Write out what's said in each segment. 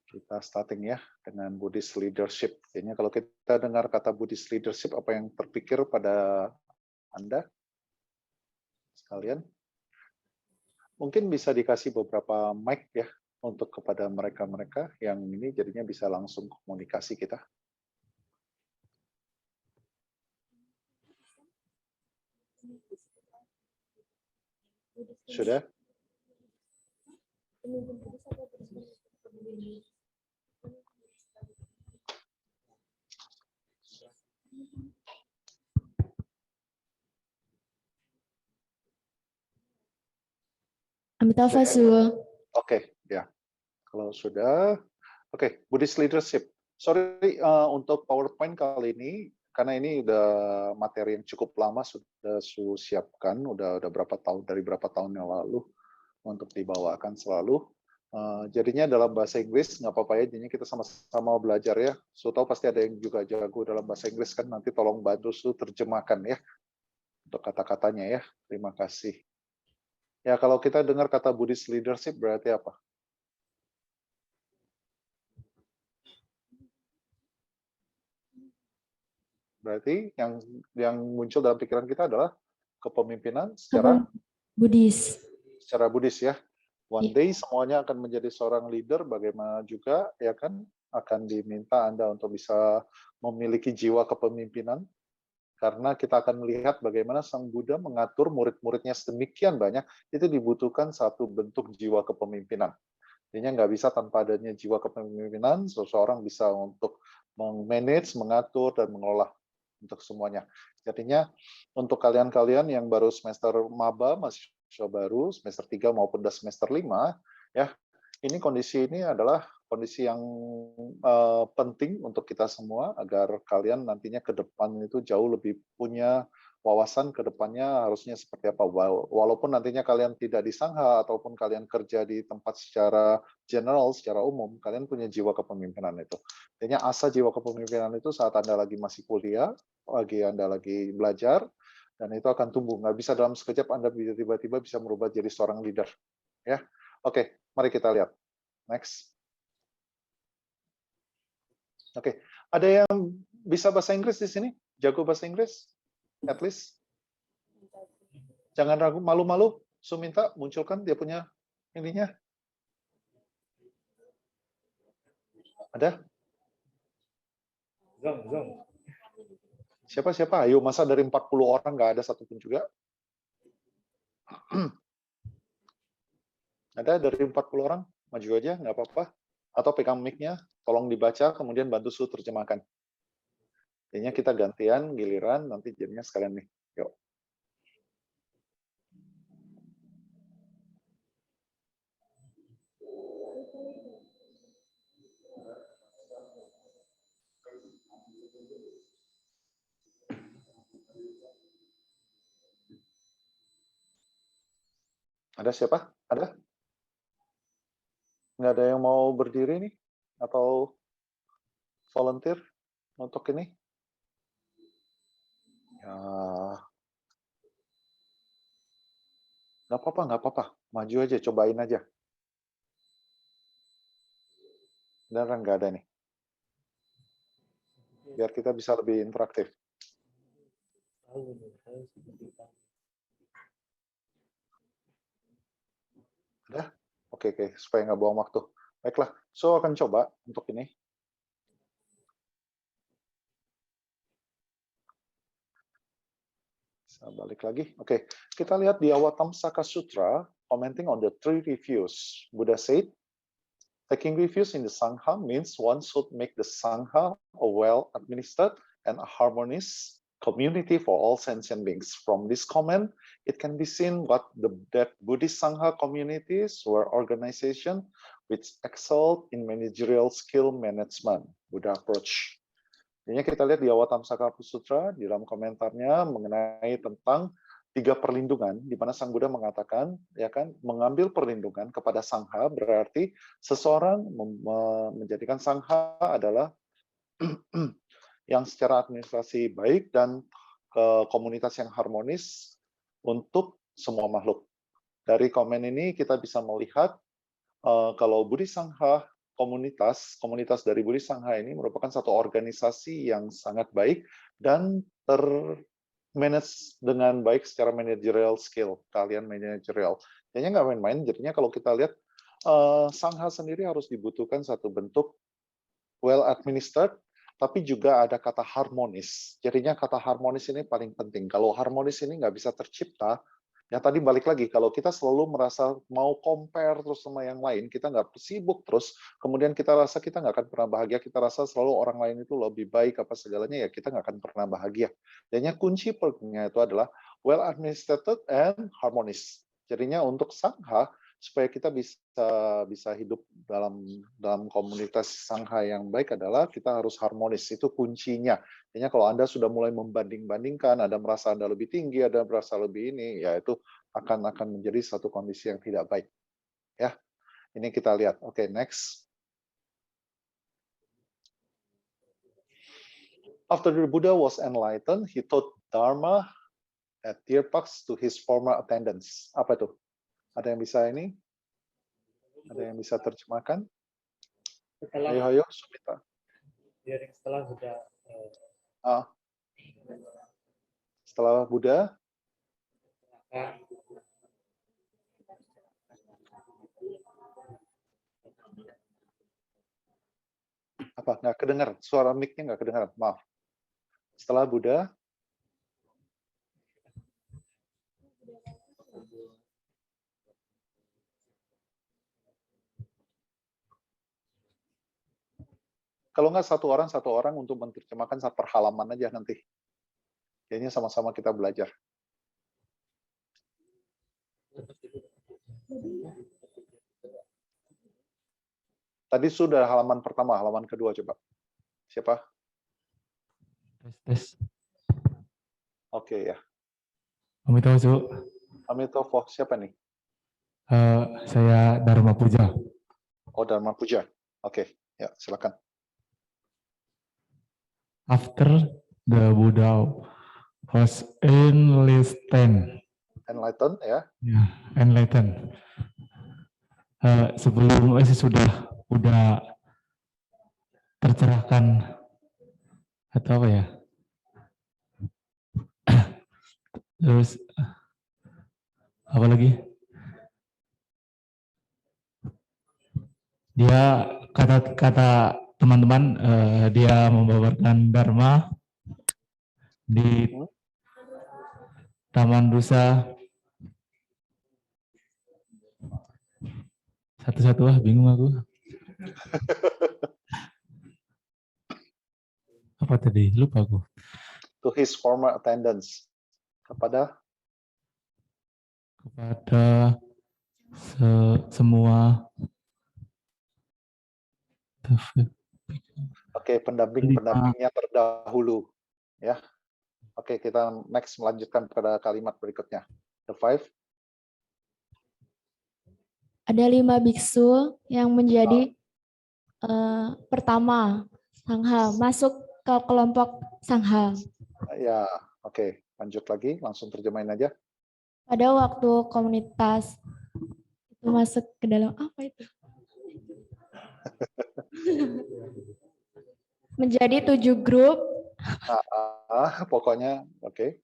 Kita starting ya dengan Buddhist leadership. Kayaknya kalau kita dengar kata Buddhist leadership, apa yang terpikir pada Anda sekalian? Mungkin bisa dikasih beberapa mic ya untuk kepada mereka-mereka yang ini jadinya bisa langsung komunikasi kita. Sudah? Amitabha. Oke, ya. Kalau sudah, oke, Buddhist leadership. Sorry untuk PowerPoint kali ini, karena ini udah materi yang cukup lama sudah siapkan, udah berapa tahun dari berapa tahun yang lalu untuk dibawakan selalu. Jadinya dalam bahasa Inggris nggak apa-apa ya, jadinya kita sama-sama belajar ya. So tahu pasti ada yang juga jago dalam bahasa Inggris kan, nanti tolong bantu terjemahkan ya untuk kata-katanya ya. Terima kasih. Ya kalau kita dengar kata Buddhist leadership berarti apa? Berarti yang muncul dalam pikiran kita adalah kepemimpinan secara Buddhis. Secara Buddhis ya. One day semuanya akan menjadi seorang leader, bagaimana juga ya kan akan diminta Anda untuk bisa memiliki jiwa kepemimpinan. Karena kita akan melihat bagaimana Sang Buddha mengatur murid-muridnya sedemikian banyak, itu dibutuhkan satu bentuk jiwa kepemimpinan. Jadinya nggak bisa tanpa adanya jiwa kepemimpinan, seseorang bisa untuk memanage, mengatur, dan mengelola untuk semuanya. Jadinya untuk kalian-kalian yang baru semester maba, mahasiswa baru, semester 3 maupun semester 5, ya, ini kondisi ini adalah kondisi yang penting untuk kita semua agar kalian nantinya ke depan itu jauh lebih punya wawasan ke depannya harusnya seperti apa. Walaupun nantinya kalian tidak di sangha ataupun kalian kerja di tempat secara general, secara umum, kalian punya jiwa kepemimpinan itu. Artinya asa jiwa kepemimpinan itu saat Anda lagi masih kuliah, Anda lagi belajar, dan itu akan tumbuh. Nggak bisa dalam sekejap Anda tiba-tiba bisa merubah jadi seorang leader. Ya, oke, mari kita lihat. Next. Oke, ada yang bisa bahasa Inggris di sini? Jago bahasa Inggris? At least? Jangan ragu, malu-malu. Suminta munculkan dia punya ininya. Ada? Siapa? Ayo, masa dari 40 orang nggak ada satupun juga? Ada dari 40 orang? Maju aja, nggak apa-apa. Atau pegang mic-nya, tolong dibaca, kemudian bantu terjemahkan. Jadinya kita gantian, giliran, nanti jadinya sekalian nih. Yuk. Ada siapa? Ada? Nggak ada yang mau berdiri nih? Atau volunteer untuk ini? Ya, nggak apa-apa. Maju aja, cobain aja. Beneran nggak ada nih. Biar kita bisa lebih interaktif. Ada? Oke, supaya nggak buang waktu. Baiklah, so akan coba untuk ini. Saya balik lagi. Oke, kita lihat di Avatamsaka Sutra, commenting on the 3 reviews. Buddha said, taking reviews in the Sangha means one should make the Sangha a well-administered and a harmonious community for all sentient beings. From this comment, it can be seen that Buddhist Sangha communities were organizations which excelled in managerial skill management, Buddha approach. Ini kita lihat di Avatamsaka Sutra, di dalam komentarnya mengenai tentang 3 perlindungan, di mana Sang Buddha mengatakan, ya kan, mengambil perlindungan kepada Sangha berarti seseorang menjadikan Sangha adalah yang secara administrasi baik dan komunitas yang harmonis untuk semua makhluk. Dari komen ini kita bisa melihat kalau Buddhist Sangha komunitas dari Buddhist Sangha ini merupakan satu organisasi yang sangat baik dan manage dengan baik secara managerial skill, kalian managerial. Jadinya nggak main-main, jadinya kalau kita lihat Sangha sendiri harus dibutuhkan satu bentuk well administered, tapi juga ada kata harmonis. Jadinya kata harmonis ini paling penting. Kalau harmonis ini nggak bisa tercipta, ya tadi balik lagi, kalau kita selalu merasa mau compare terus sama yang lain, kita nggak sibuk terus, kemudian kita rasa kita nggak akan pernah bahagia, kita rasa selalu orang lain itu lebih baik apa segalanya, ya kita nggak akan pernah bahagia. Jadinya kunci pentingnya itu adalah well administered and harmonious. Jadinya untuk Sangha, supaya kita bisa hidup dalam komunitas Sangha yang baik adalah kita harus harmonis, itu kuncinya. Artinya kalau Anda sudah mulai membanding-bandingkan, Anda merasa Anda lebih tinggi, Anda merasa lebih ini, ya itu akan menjadi satu kondisi yang tidak baik. Ya, ini kita lihat. Oke, next. After the Buddha was enlightened, he taught Dharma at Deer Parks to his former attendants. Apa itu? Ada yang bisa ini? Ada yang bisa terjemahkan? Ayo, Sumita. Setelah Buddha. Setelah Buddha. Apa? Nggak kedengar? Suara mic-nya nggak kedengaran. Maaf. Setelah Buddha. Kalau nggak satu orang untuk menerjemahkan satu halaman aja nanti. Kayaknya sama-sama kita belajar. Tadi sudah halaman pertama, halaman kedua coba. Siapa? Tes. Oke ya. Amitofo. Amitofo, siapa nih? Saya Dharma Puja. Oh, Dharma Puja. Oke, ya silakan. After the Buddha was enlightened. Enlightened ya. Ya, enlightened. Sebelum sudah tercerahkan atau apa ya? Terus apa lagi? Dia kata teman-teman, dia membabarkan Dharma di Taman Rusa. Satu-satu bingung aku. Apa tadi? Lupa aku. To his former attendants. Kepada semua. Oke, pendampingnya terdahulu. Ya. Oke, kita next melanjutkan pada kalimat berikutnya. The five. Ada 5 biksu yang menjadi pertama Sangha, masuk ke kelompok Sangha. Ya, oke. Lanjut lagi, langsung terjemahin aja. Pada waktu komunitas itu masuk ke dalam apa itu? Menjadi 7 grup. Pokoknya, oke.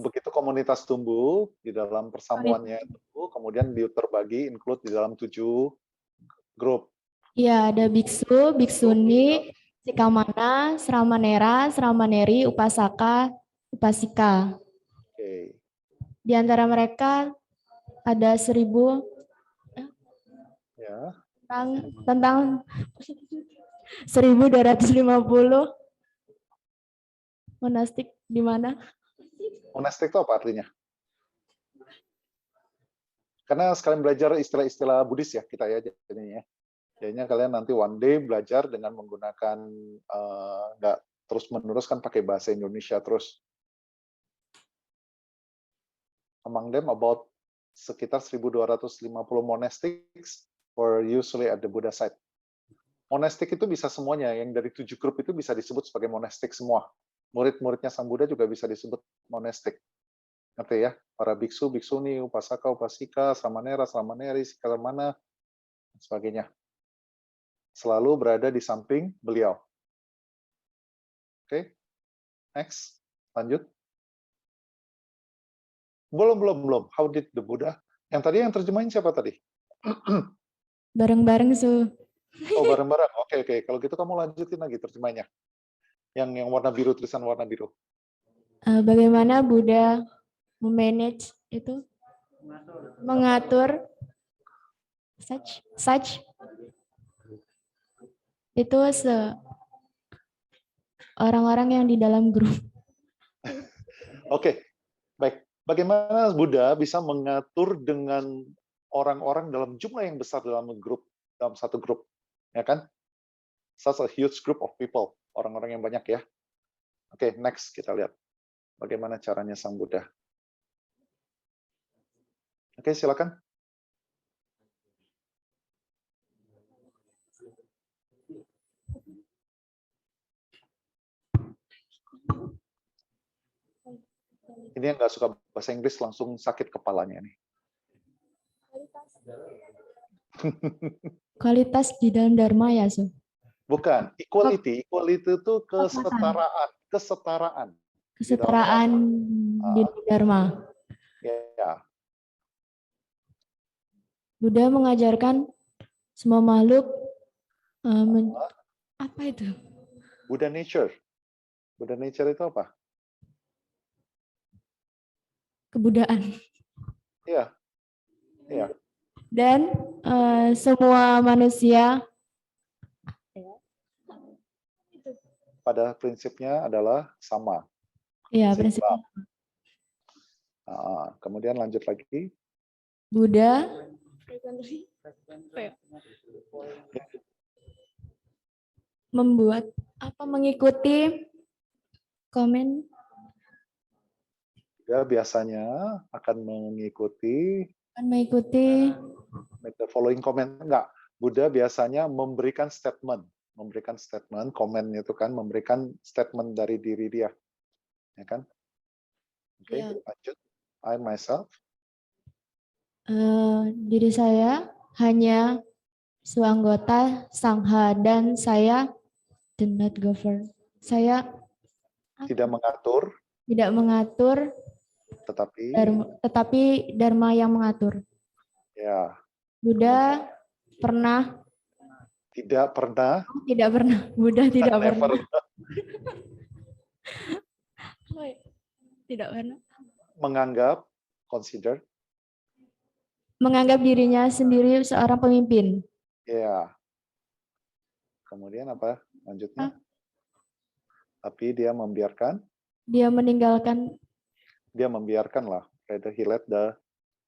Begitu komunitas tumbuh di dalam persamuannya itu, kemudian terbagi, include di dalam 7 grup. Iya, ada biksu, biksuni, sikamana, sramanera, sramaneri, upasaka, upasika. Oke. Di antara mereka ada 1000 ya. tentang 1250 monastik di mana? Monastik itu apa artinya? Karena sekalian belajar istilah-istilah Buddhis ya kita ya jadinya. Jadinya kalian nanti one day belajar dengan menggunakan nggak terus-menerus kan pakai bahasa Indonesia terus. Among them about sekitar 1250 monastics were usually at the Buddha site. Monastik itu bisa semuanya, yang dari 7 grup itu bisa disebut sebagai monastik semua. Murid-muridnya Sang Buddha juga bisa disebut monastik. Ngerti ya? Para biksu, biksuni, upasaka, upasika, sramanera, sramaneri, sikaramana, dan sebagainya. selalu berada di samping beliau. Oke, next, lanjut. Belum. How did the Buddha? Yang tadi yang terjemahin siapa tadi? Bareng-bareng, Su. Oh, bareng-bareng. Oke. Kalau gitu kamu lanjutin lagi terjemahnya. Yang warna biru, tulisan warna biru. Bagaimana Buddha memanage itu, mengatur such itu orang-orang yang di dalam grup. Oke, baik. Bagaimana Buddha bisa mengatur dengan orang-orang dalam jumlah yang besar dalam satu grup, ya kan? Such a huge group of people, orang-orang yang banyak ya. Oke, next kita lihat bagaimana caranya Sang Buddha. Oke, silakan. Ini yang nggak suka bahasa Inggris langsung sakit kepalanya nih. Kualitas di dalam Dharma ya, Su? Bukan, equality. Equality itu kesetaraan. Kesetaraan di Dharma. Ya. Buddha mengajarkan semua makhluk apa itu? Buddha nature. Buddha nature itu apa? Kebudayaan. Iya. Dan semua manusia pada prinsipnya adalah sama. ya, prinsipnya. Kemudian lanjut lagi. Buddha mengikuti komen. Dia biasanya akan mengikuti the following comment. Enggak, Buddha biasanya memberikan statement, komen itu kan memberikan statement dari diri dia, ya kan? Oke, lanjut. I myself. Diri saya hanya anggota Sangha dan saya do not govern. Saya tidak mengatur, tetapi Dharma yang mengatur. Ya. Buddha tidak pernah. Buddha tidak pernah. Tidak pernah. Menganggap dirinya sendiri seorang pemimpin. Ya. Kemudian apa lanjutnya? Tapi dia membiarkanlah. He let the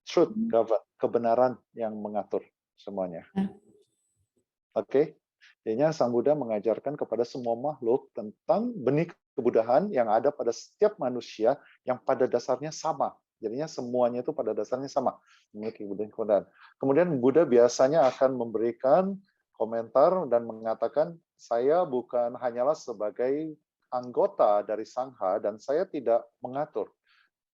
truth govern, kebenaran yang mengatur semuanya. Oke. Jadinya Sang Buddha mengajarkan kepada semua makhluk tentang benih kebudahan yang ada pada setiap manusia yang pada dasarnya sama. Jadinya semuanya itu pada dasarnya sama, memiliki kebudahan. Kemudian Buddha biasanya akan memberikan komentar dan mengatakan, saya bukan hanyalah sebagai anggota dari Sangha dan saya tidak mengatur,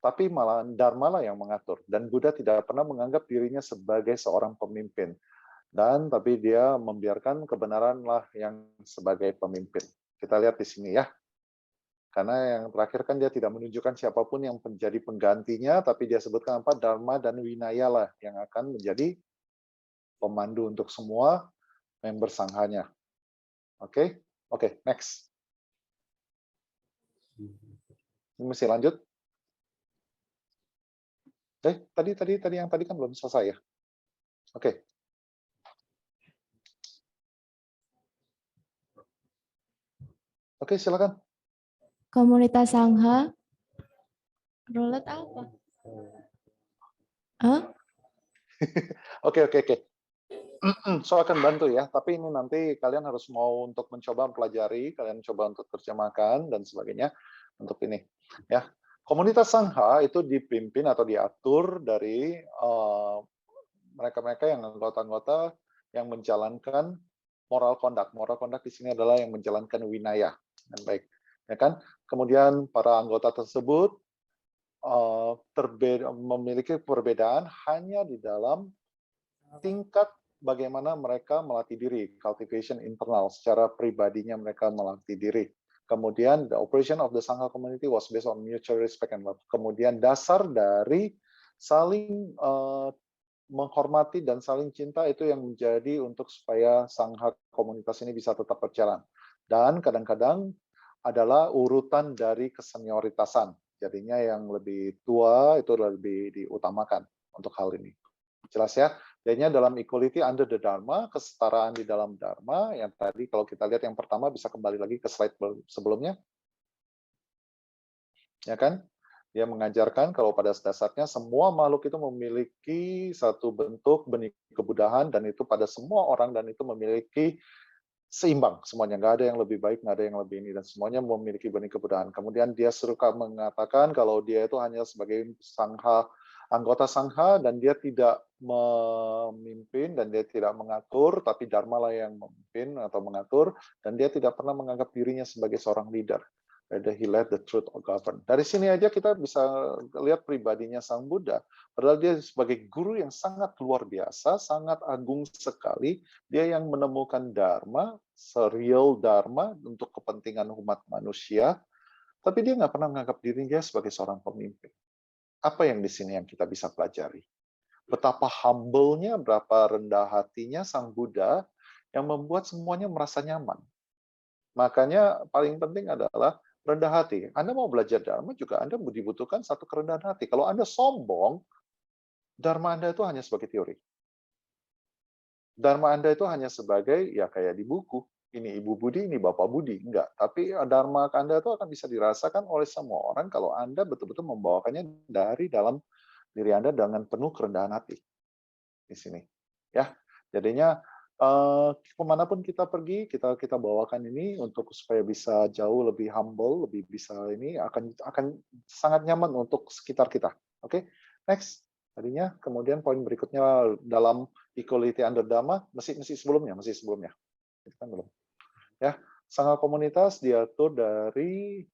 tapi malah Dharma lah yang mengatur. Dan Buddha tidak pernah menganggap dirinya sebagai seorang pemimpin. Tapi dia membiarkan kebenaran lah yang sebagai pemimpin. Kita lihat di sini ya. Karena yang terakhir kan dia tidak menunjukkan siapapun yang menjadi penggantinya, tapi dia sebutkan apa? Dharma dan Winaya lah yang akan menjadi pemandu untuk semua member Sanghanya. Oke, next. Ini mesti lanjut. Tadi yang tadi kan belum selesai ya. Oke, silakan. Komunitas Sangha. Rolet apa? Oke. So akan bantu ya, tapi ini nanti kalian harus mau untuk mencoba mempelajari, kalian coba untuk terjemahkan dan sebagainya untuk ini. Ya, komunitas Sangha itu dipimpin atau diatur dari mereka-mereka yang anggota-anggota yang menjalankan moral conduct. Moral conduct di sini adalah yang menjalankan winaya dengan baik, ya kan? Kemudian para anggota tersebut memiliki perbedaan hanya di dalam tingkat bagaimana mereka melatih diri, cultivation internal, secara pribadinya mereka melatih diri. Kemudian the operation of the Sangha community was based on mutual respect and love. Kemudian dasar dari saling menghormati dan saling cinta itu yang menjadi untuk supaya Sangha komunitas ini bisa tetap berjalan. Dan kadang-kadang adalah urutan dari kesenioritasan. Jadinya yang lebih tua itu lebih diutamakan untuk hal ini. Jelas ya? Jadinya dalam equality under the Dharma, kesetaraan di dalam Dharma, yang tadi kalau kita lihat yang pertama bisa kembali lagi ke slide sebelumnya. Ya kan? Dia mengajarkan kalau pada dasarnya semua makhluk itu memiliki satu bentuk benih kebudahan dan itu pada semua orang dan itu memiliki seimbang semuanya, nggak ada yang lebih baik, nggak ada yang lebih ini dan semuanya memiliki benih kebudahan. Kemudian dia suka mengatakan kalau dia itu hanya sebagai sangha, anggota sangha dan dia tidak memimpin dan dia tidak mengatur, tapi Dharma lah yang memimpin atau mengatur dan dia tidak pernah menganggap dirinya sebagai seorang leader. Whether he let the truth or govern. Dari sini aja kita bisa lihat pribadinya Sang Buddha. Padahal dia sebagai guru yang sangat luar biasa, sangat agung sekali. Dia yang menemukan Dharma, serial Dharma untuk kepentingan umat manusia. Tapi dia nggak pernah menganggap dirinya sebagai seorang pemimpin. Apa yang di sini yang kita bisa pelajari? Betapa humble-nya, berapa rendah hatinya Sang Buddha yang membuat semuanya merasa nyaman. Makanya paling penting adalah rendah hati. Anda mau belajar Dharma juga Anda dibutuhkan satu kerendahan hati. Kalau Anda sombong, Dharma Anda itu hanya sebagai teori. Dharma Anda itu hanya sebagai, ya kayak di buku. Ini Ibu Budi, ini Bapak Budi. Enggak. Tapi Dharma Anda itu akan bisa dirasakan oleh semua orang kalau Anda betul-betul membawakannya dari dalam diri Anda dengan penuh kerendahan hati. Di sini. Ya, jadinya kemanapun kita pergi, kita bawakan ini untuk supaya bisa jauh lebih humble, lebih bisa ini akan sangat nyaman untuk sekitar kita. Oke, next. Tadinya kemudian poin berikutnya dalam equality under Dharma masih sebelumnya. Kan belum. Ya, Sangha komunitas diatur dari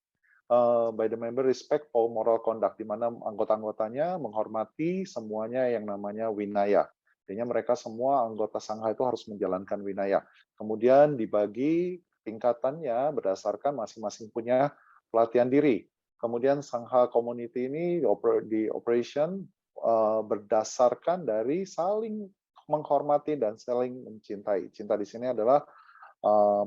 by the member respect for moral conduct, di mana anggota-anggotanya menghormati semuanya yang namanya winaya. Artinya mereka semua anggota Sangha itu harus menjalankan winaya. Kemudian dibagi tingkatannya berdasarkan masing-masing punya pelatihan diri. Kemudian Sangha community ini di operation berdasarkan dari saling menghormati dan saling mencintai. Cinta di sini adalah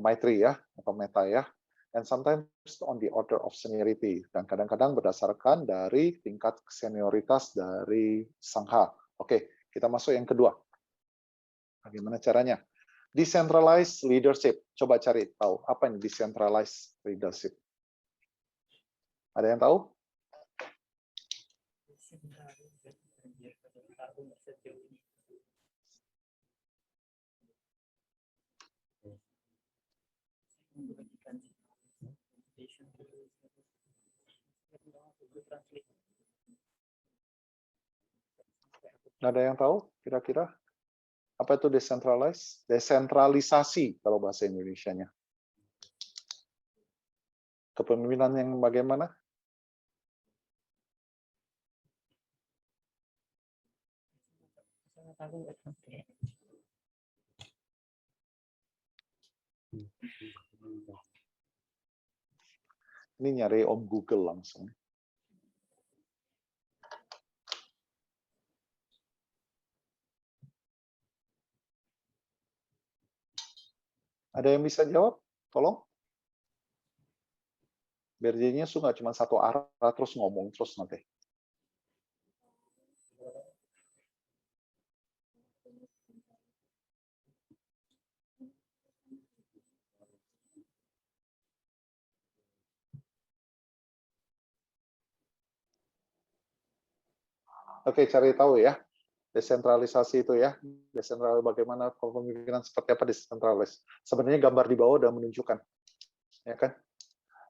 maitri ya, atau metta ya. And sometimes on the order of seniority. Dan kadang-kadang berdasarkan dari tingkat senioritas dari Sangha. Oke. Kita masuk yang kedua. Bagaimana caranya? Decentralized leadership. Coba cari tahu apa ini decentralized leadership. Ada yang tahu? Ada yang tahu kira-kira apa itu decentralized? Desentralisasi kalau bahasa Indonesianya. Kepemimpinan yang bagaimana? Ini nyari Om Google langsung. Ada yang bisa jawab? Tolong. Biar jadinya nggak cuma satu arah terus ngomong terus nanti. Oke, cari tahu ya. Desentralisasi itu ya. Desentral bagaimana kepemimpinan seperti apa desentralis. Sebenarnya gambar di bawah sudah menunjukkan. Ya kan?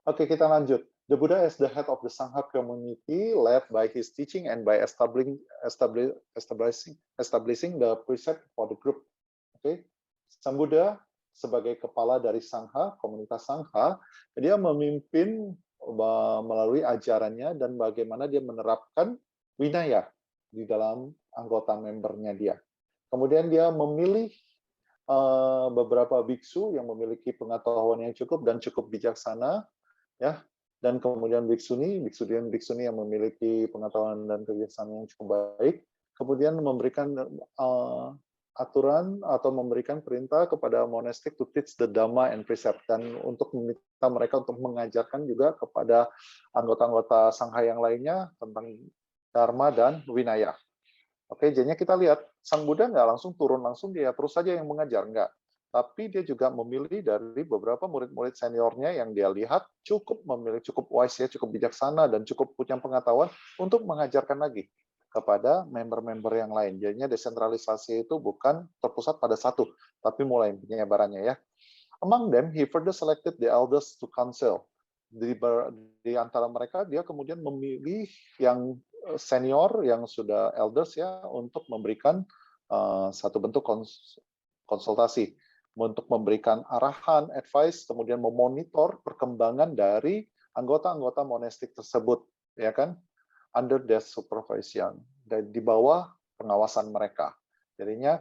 Oke, kita lanjut. The Buddha is the head of the Sangha community, led by his teaching and by establishing the precept for the group. Oke, Sang Buddha sebagai kepala dari Sangha, komunitas Sangha, dia memimpin melalui ajarannya dan bagaimana dia menerapkan winaya di dalam anggota membernya dia. Kemudian dia memilih beberapa biksu yang memiliki pengetahuan yang cukup dan cukup bijaksana, ya. Dan kemudian biksuni yang memiliki pengetahuan dan kebijaksanaan yang cukup baik, kemudian memberikan aturan atau memberikan perintah kepada monastik to teach the Dhamma and precept, dan untuk meminta mereka untuk mengajarkan juga kepada anggota-anggota sangha yang lainnya tentang Dharma dan Winaya. Oke, jadinya kita lihat Sang Buddha nggak langsung turun langsung dia terus saja yang mengajar, nggak. Tapi dia juga memilih dari beberapa murid-murid seniornya yang dia lihat cukup wise ya, cukup bijaksana dan cukup punya pengetahuan untuk mengajarkan lagi kepada member-member yang lain. Jadinya desentralisasi itu bukan terpusat pada satu, tapi mulai penyebarannya ya. Among them, he further selected the elders to counsel. Di antara mereka dia kemudian memilih yang senior yang sudah elders ya untuk memberikan satu bentuk konsultasi, untuk memberikan arahan, advice, kemudian memonitor perkembangan dari anggota-anggota monastik tersebut, ya kan, under their supervision, dan di bawah pengawasan mereka. Jadinya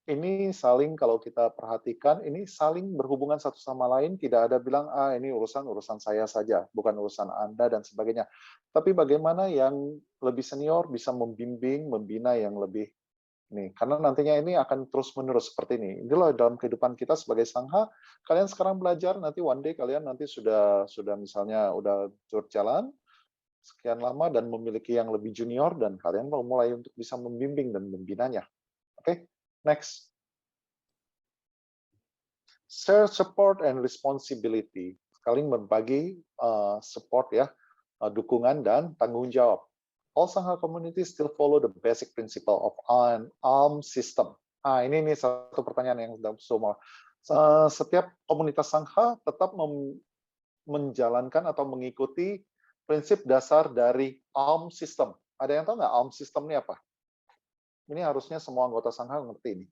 ini saling, kalau kita perhatikan, ini saling berhubungan satu sama lain, tidak ada bilang, ini urusan saya saja, bukan urusan Anda, dan sebagainya. Tapi bagaimana yang lebih senior bisa membimbing, membina yang lebih ini. Karena nantinya ini akan terus-menerus seperti ini. Inilah dalam kehidupan kita sebagai sangha, kalian sekarang belajar, nanti one day kalian nanti sudah misalnya udah berjalan sekian lama dan memiliki yang lebih junior, dan kalian mau mulai untuk bisa membimbing dan membinanya. Oke? Next. Share support and responsibility. Saling berbagi support ya, dukungan dan tanggung jawab. All Sangha communities still follow the basic principle of an alms system. Ini satu pertanyaan yang semua. Setiap komunitas Sangha tetap menjalankan atau mengikuti prinsip dasar dari alms system. Ada yang tahu nggak alms system ini apa? Ini harusnya semua anggota Sangha ngerti ini.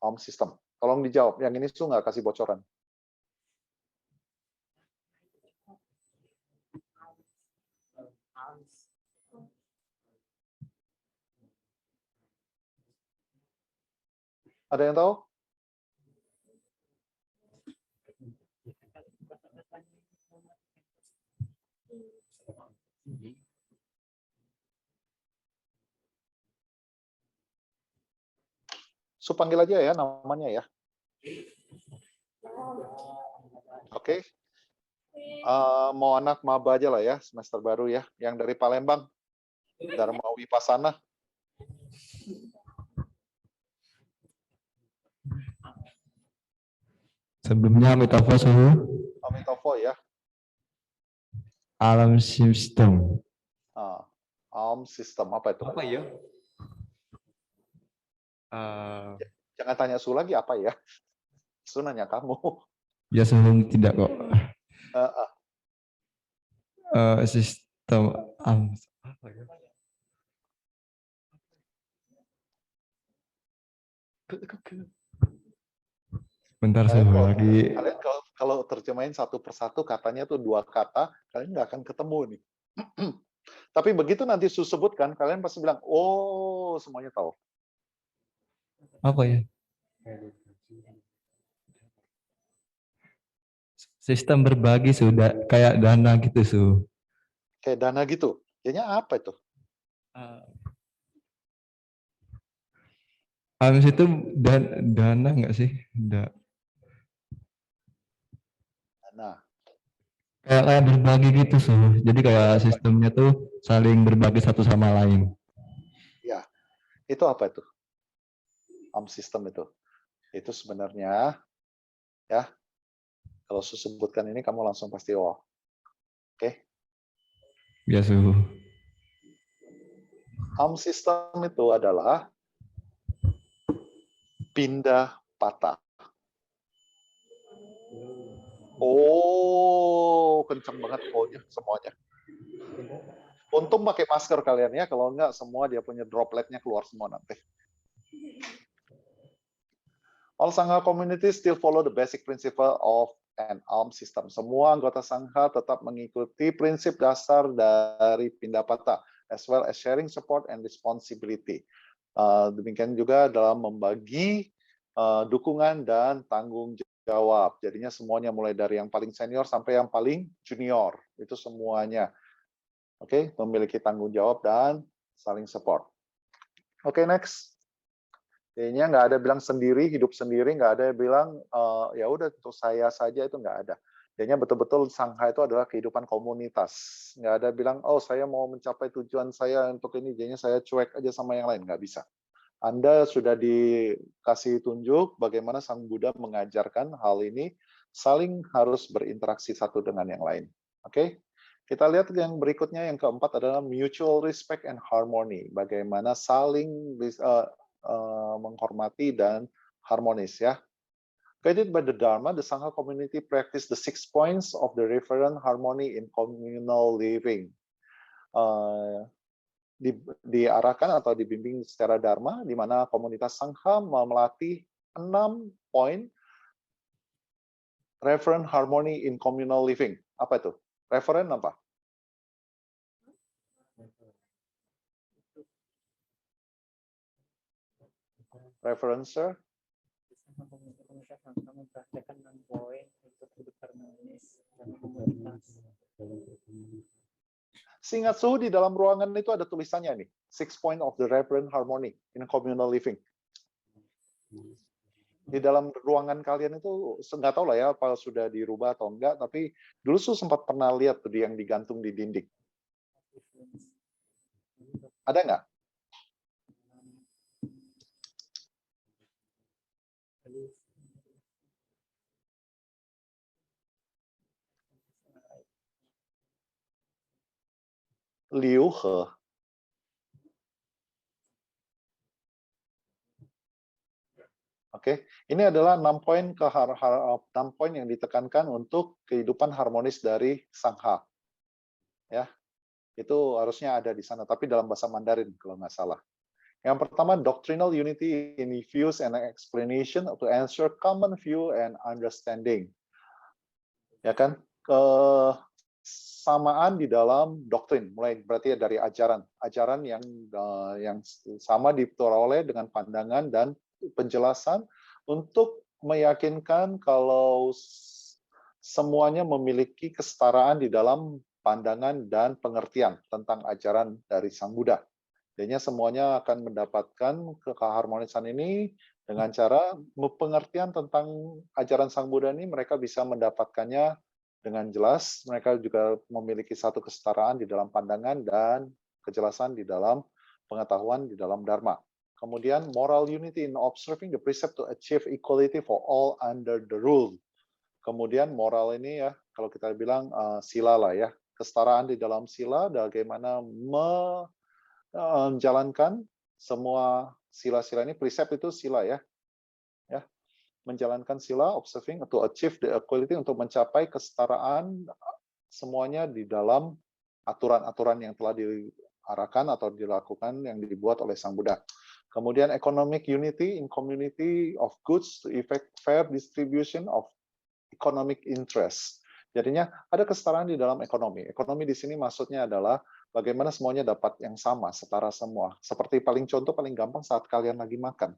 Alms system. Tolong dijawab. Yang ini nggak kasih bocoran. Ada yang tahu? So, panggil aja ya namanya ya. Oke. Mau anak maba aja lah ya, semester baru ya. Yang dari Palembang. Dharma Wipasana. Sebelumnya Amitofo Suhu. Amitofo ya. Alam sistem. Alms system apa itu? Apa ya? Jangan tanya Su lagi apa ya. Su nanya kamu. Ya Suhu tidak kok. Sistem Apa ya? bentar Suhu lagi. Kalian kalau terjemahin satu persatu katanya tuh 2 kata, kalian nggak akan ketemu nih. Tapi begitu nanti Su sebutkan, kalian pasti bilang, oh semuanya tahu. Apa ya? Sistem berbagi sudah kayak dana gitu Su. Kayak dana gitu. Kayaknya apa itu? Alams itu dana nggak sih? Nah, Kayak berbagi gitu Su. Jadi kayak sistemnya tuh saling berbagi satu sama lain. ya. Itu apa itu? Alms system itu. Itu sebenarnya, ya, kalau Su sebutkan ini kamu langsung pasti oh. Oke. Ya Su. Alms system itu adalah pindah patah. Oh, kencang banget oh-nya semuanya. Untung pakai masker kalian ya, kalau enggak semua dia punya dropletnya keluar semua nanti. All Sangha communities still follow the basic principle of an alms system. Semua anggota Sangha tetap mengikuti prinsip dasar dari Pindapata, as well as sharing support and responsibility. Demikian juga dalam membagi dukungan dan tanggung jawab. Jadinya semuanya mulai dari yang paling senior sampai yang paling junior. Itu semuanya. Oke, memiliki tanggung jawab dan saling support. Oke, next. Kayaknya nggak ada bilang sendiri, hidup sendiri, nggak ada yang bilang ya udah untuk saya saja, itu nggak ada. Jadinya betul-betul Sangha itu adalah kehidupan komunitas. Nggak ada bilang, oh saya mau mencapai tujuan saya untuk ini, jadinya saya cuek aja sama yang lain. Nggak bisa. Anda sudah dikasih tunjuk bagaimana Sang Buddha mengajarkan hal ini, saling harus berinteraksi satu dengan yang lain. Oke? Kita lihat yang berikutnya, yang keempat adalah mutual respect and harmony. Bagaimana saling menghormati dan harmonis, ya. Guided by the Dharma, the Sangha community practice the 6 points of the reverent harmony in communal living. Diarahkan atau dibimbing secara Dharma, di mana komunitas Sangha melatih 6 poin reverent harmony in communal living. Apa itu? Reverent apa? Referencer? Komunitas Sangha mempraktekkan 6 poin untuk hidup harmonis dan komunitas. Seingat suhu di dalam ruangan itu ada tulisannya nih, 6 point of the reverent harmony in communal living. Di dalam ruangan kalian itu, nggak tahu lah ya, apa sudah dirubah atau enggak, tapi dulu tuh sempat pernah lihat tuh yang digantung di dinding. Ada nggak? Liu He. Oke, ini adalah 6 poin 6 poin yang ditekankan untuk kehidupan harmonis dari Sangha. Ya, itu harusnya ada di sana, tapi dalam bahasa Mandarin kalau nggak salah. Yang pertama, doctrinal unity in views and explanation to ensure common view and understanding. Ya kan? Kesamaan di dalam doktrin, mulai berarti dari ajaran yang sama diperoleh dengan pandangan dan penjelasan untuk meyakinkan kalau semuanya memiliki kesetaraan di dalam pandangan dan pengertian tentang ajaran dari Sang Buddha. Jadinya semuanya akan mendapatkan keharmonisan ini dengan cara pengertian tentang ajaran Sang Buddha ini, mereka bisa mendapatkannya dengan jelas. Mereka juga memiliki satu kesetaraan di dalam pandangan dan kejelasan di dalam pengetahuan di dalam Dharma. Kemudian moral unity in observing the precept to achieve equality for all under the rule. Kemudian moral ini ya, kalau kita bilang sila lah ya, kesetaraan di dalam sila, bagaimana menjalankan semua sila-sila ini, precept itu sila ya, menjalankan sila, observing to achieve the equality, untuk mencapai kesetaraan semuanya di dalam aturan-aturan yang telah diarahkan atau dilakukan yang dibuat oleh Sang Buddha. Kemudian economic unity in community of goods to effect fair distribution of economic interest. Jadinya ada kesetaraan di dalam ekonomi. Ekonomi di sini maksudnya adalah bagaimana semuanya dapat yang sama, setara semua. Seperti paling gampang saat kalian lagi makan.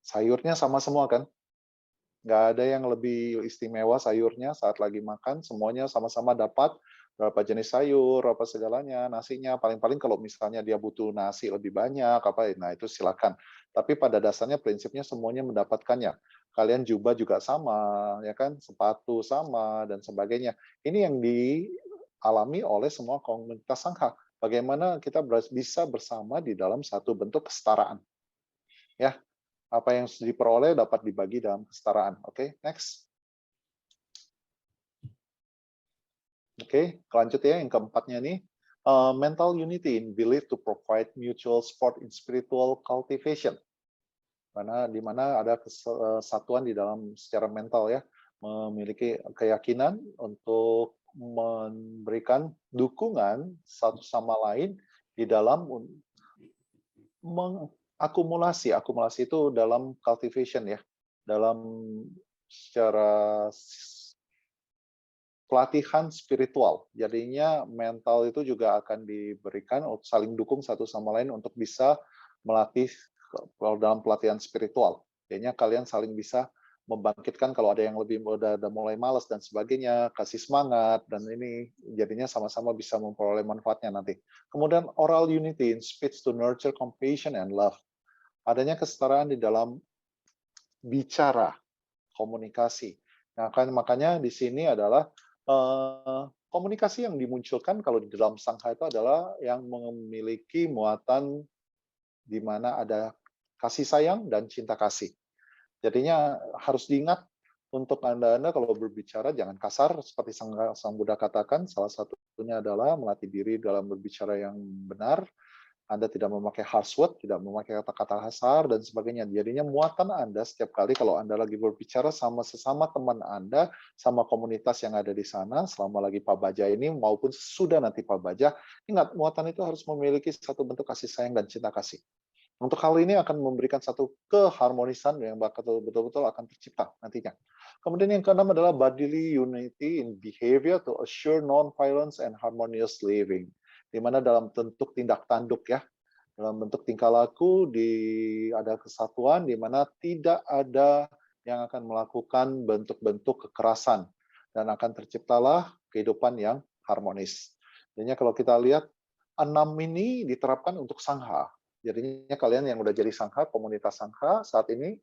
Sayurnya sama semua kan? Nggak ada yang lebih istimewa sayurnya saat lagi makan, semuanya sama-sama dapat berapa jenis sayur, apa segalanya, nasinya, paling-paling kalau misalnya dia butuh nasi lebih banyak, nah itu silakan. Tapi pada dasarnya prinsipnya semuanya mendapatkannya. Kalian jubah juga sama, ya kan, sepatu sama, dan sebagainya. Ini yang dialami oleh semua komunitas Sangha. Bagaimana kita bisa bersama di dalam satu bentuk kesetaraan. Ya, apa yang diperoleh dapat dibagi dalam kesetaraan. Oke, next. Oke, lanjut ya, yang keempatnya nih. Mental unity in belief to provide mutual support in spiritual cultivation. Di mana ada kesatuan di dalam secara mental ya, memiliki keyakinan untuk memberikan dukungan satu sama lain di dalam akumulasi itu dalam cultivation ya, dalam secara pelatihan spiritual. Jadinya mental itu juga akan diberikan saling dukung satu sama lain untuk bisa melatih dalam pelatihan spiritual. Jadinya kalian saling bisa membangkitkan kalau ada yang lebih udah mulai malas dan sebagainya, kasih semangat, dan ini jadinya sama-sama bisa memperoleh manfaatnya nanti. Kemudian oral unity in speech to nurture compassion and love. Adanya kesetaraan di dalam bicara, komunikasi. Nah, makanya di sini adalah komunikasi yang dimunculkan kalau di dalam sangha itu adalah yang memiliki muatan di mana ada kasih sayang dan cinta kasih. Jadinya harus diingat untuk Anda kalau berbicara jangan kasar seperti Sang Buddha katakan, salah satunya adalah melatih diri dalam berbicara yang benar. Anda tidak memakai harsh word, tidak memakai kata-kata kasar dan sebagainya. Jadinya muatan Anda setiap kali kalau Anda lagi berbicara sama sesama teman Anda, sama komunitas yang ada di sana, selama lagi Pabaja ini maupun sudah nanti Pabaja, ingat muatan itu harus memiliki satu bentuk kasih sayang dan cinta kasih. Untuk hal ini akan memberikan satu keharmonisan yang betul-betul akan tercipta nantinya. Kemudian yang keenam adalah bodily unity in behavior to assure non-violence and harmonious living. Di mana dalam bentuk tindak tanduk ya, dalam bentuk tingkah laku ada kesatuan di mana tidak ada yang akan melakukan bentuk-bentuk kekerasan dan akan terciptalah kehidupan yang harmonis. Jadinya kalau kita lihat 6 ini diterapkan untuk sangha. Jadinya kalian yang udah jadi sangha, komunitas sangha saat ini,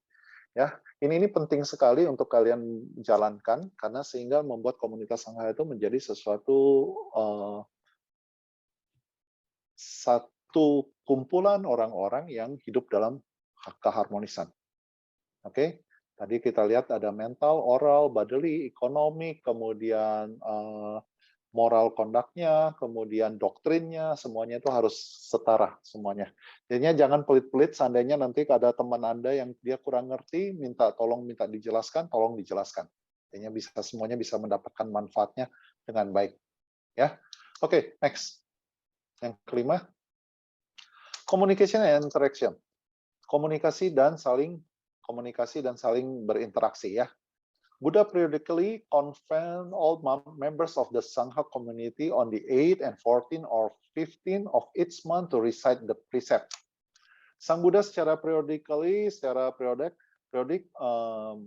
ya ini penting sekali untuk kalian jalankan karena sehingga membuat komunitas sangha itu menjadi satu kumpulan orang-orang yang hidup dalam keharmonisan. Oke, tadi kita lihat ada mental, oral, bodily, ekonomi, kemudian moral conduct-nya, kemudian doktrinnya, semuanya itu harus setara semuanya. Jadinya jangan pelit-pelit seandainya nanti ada teman Anda yang dia kurang ngerti, minta dijelaskan, tolong dijelaskan. Jadinya semuanya bisa mendapatkan manfaatnya dengan baik. Ya, oke, next. Yang kelima, communication and interaction. Komunikasi dan saling berinteraksi ya. Buddha periodically convened all members of the Sangha community on the 8th and 14th or 15th of each month to recite the precept. Sang Buddha secara periodik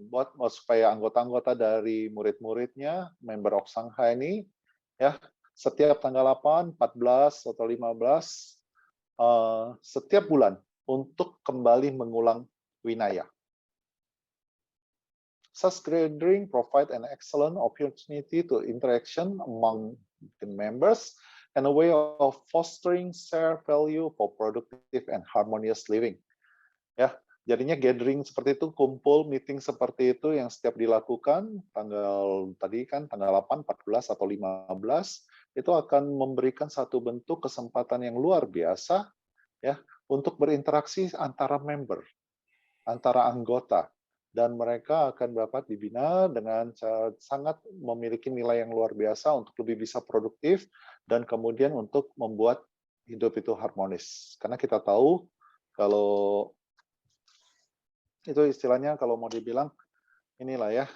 buat supaya anggota-anggota dari murid-muridnya, member of Sangha ini, ya setiap tanggal 8, 14 atau 15 setiap bulan untuk kembali mengulang Vinaya. Such gathering provide an excellent opportunity to interaction among the members and a way of fostering shared value for productive and harmonious living. Ya, jadinya gathering seperti itu, kumpul, meeting seperti itu yang setiap dilakukan tanggal 8, 14 atau 15 itu akan memberikan satu bentuk kesempatan yang luar biasa ya untuk berinteraksi antara member, antara anggota. Dan mereka akan dapat dibina dengan sangat memiliki nilai yang luar biasa untuk lebih bisa produktif dan kemudian untuk membuat hidup itu harmonis. Karena kita tahu kalau itu istilahnya kalau mau dibilang inilah ya,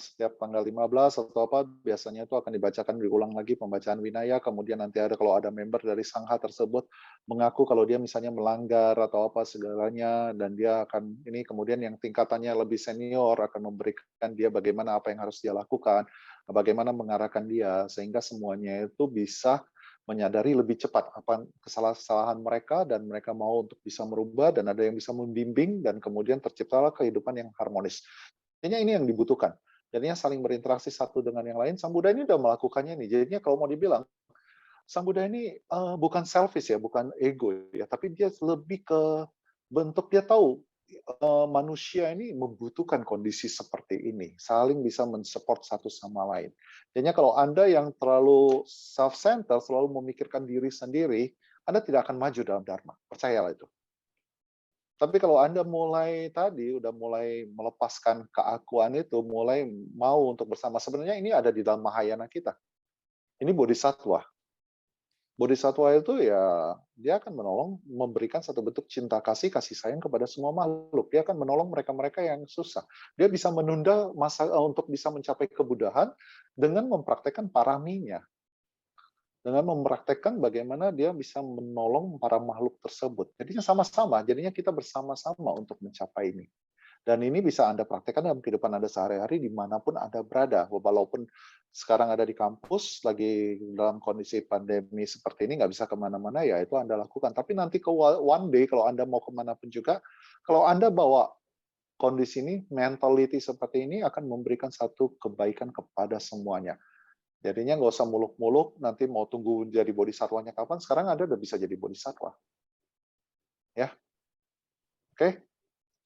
setiap tanggal 15 atau apa biasanya itu akan dibacakan diulang lagi pembacaan Vinaya, kemudian nanti kalau ada member dari Sangha tersebut mengaku kalau dia misalnya melanggar atau apa segalanya dan dia akan ini kemudian yang tingkatannya lebih senior akan memberikan dia bagaimana apa yang harus dia lakukan, bagaimana mengarahkan dia sehingga semuanya itu bisa menyadari lebih cepat apa kesalahan mereka dan mereka mau untuk bisa merubah dan ada yang bisa membimbing dan kemudian terciptalah kehidupan yang harmonis. Jadinya ini yang dibutuhkan. Jadinya saling berinteraksi satu dengan yang lain. Sang Buddha ini sudah melakukannya nih. Jadinya kalau mau dibilang, Sang Buddha ini bukan selfish ya, bukan ego ya, tapi dia lebih ke bentuk dia tahu manusia ini membutuhkan kondisi seperti ini, saling bisa mensupport satu sama lain. Jadinya kalau Anda yang terlalu self-centered, selalu memikirkan diri sendiri, Anda tidak akan maju dalam Dharma. Percayalah itu. Tapi kalau Anda udah mulai melepaskan keakuan itu, mulai mau untuk bersama, sebenarnya ini ada di dalam Mahayana kita. Ini bodhisattva. Bodhisattva itu ya, dia akan memberikan satu bentuk cinta kasih sayang kepada semua makhluk. Dia akan menolong mereka-mereka yang susah. Dia bisa menunda masa untuk bisa mencapai kebudahan dengan mempraktekkan paraminya. dengan mempraktekkan bagaimana dia bisa menolong para makhluk tersebut. Jadinya sama-sama, jadinya kita bersama-sama untuk mencapai ini. Dan ini bisa Anda praktekkan dalam kehidupan Anda sehari-hari dimanapun Anda berada. Walaupun sekarang ada di kampus, lagi dalam kondisi pandemi seperti ini, nggak bisa kemana-mana, ya itu Anda lakukan. Tapi nanti one day, kalau Anda mau kemana pun juga, kalau Anda bawa kondisi ini, mentality seperti ini akan memberikan satu kebaikan kepada semuanya. Jadinya nggak usah muluk-muluk, nanti mau tunggu jadi bodhisatwanya kapan, sekarang Anda udah bisa jadi bodhisatwa. Ya, oke?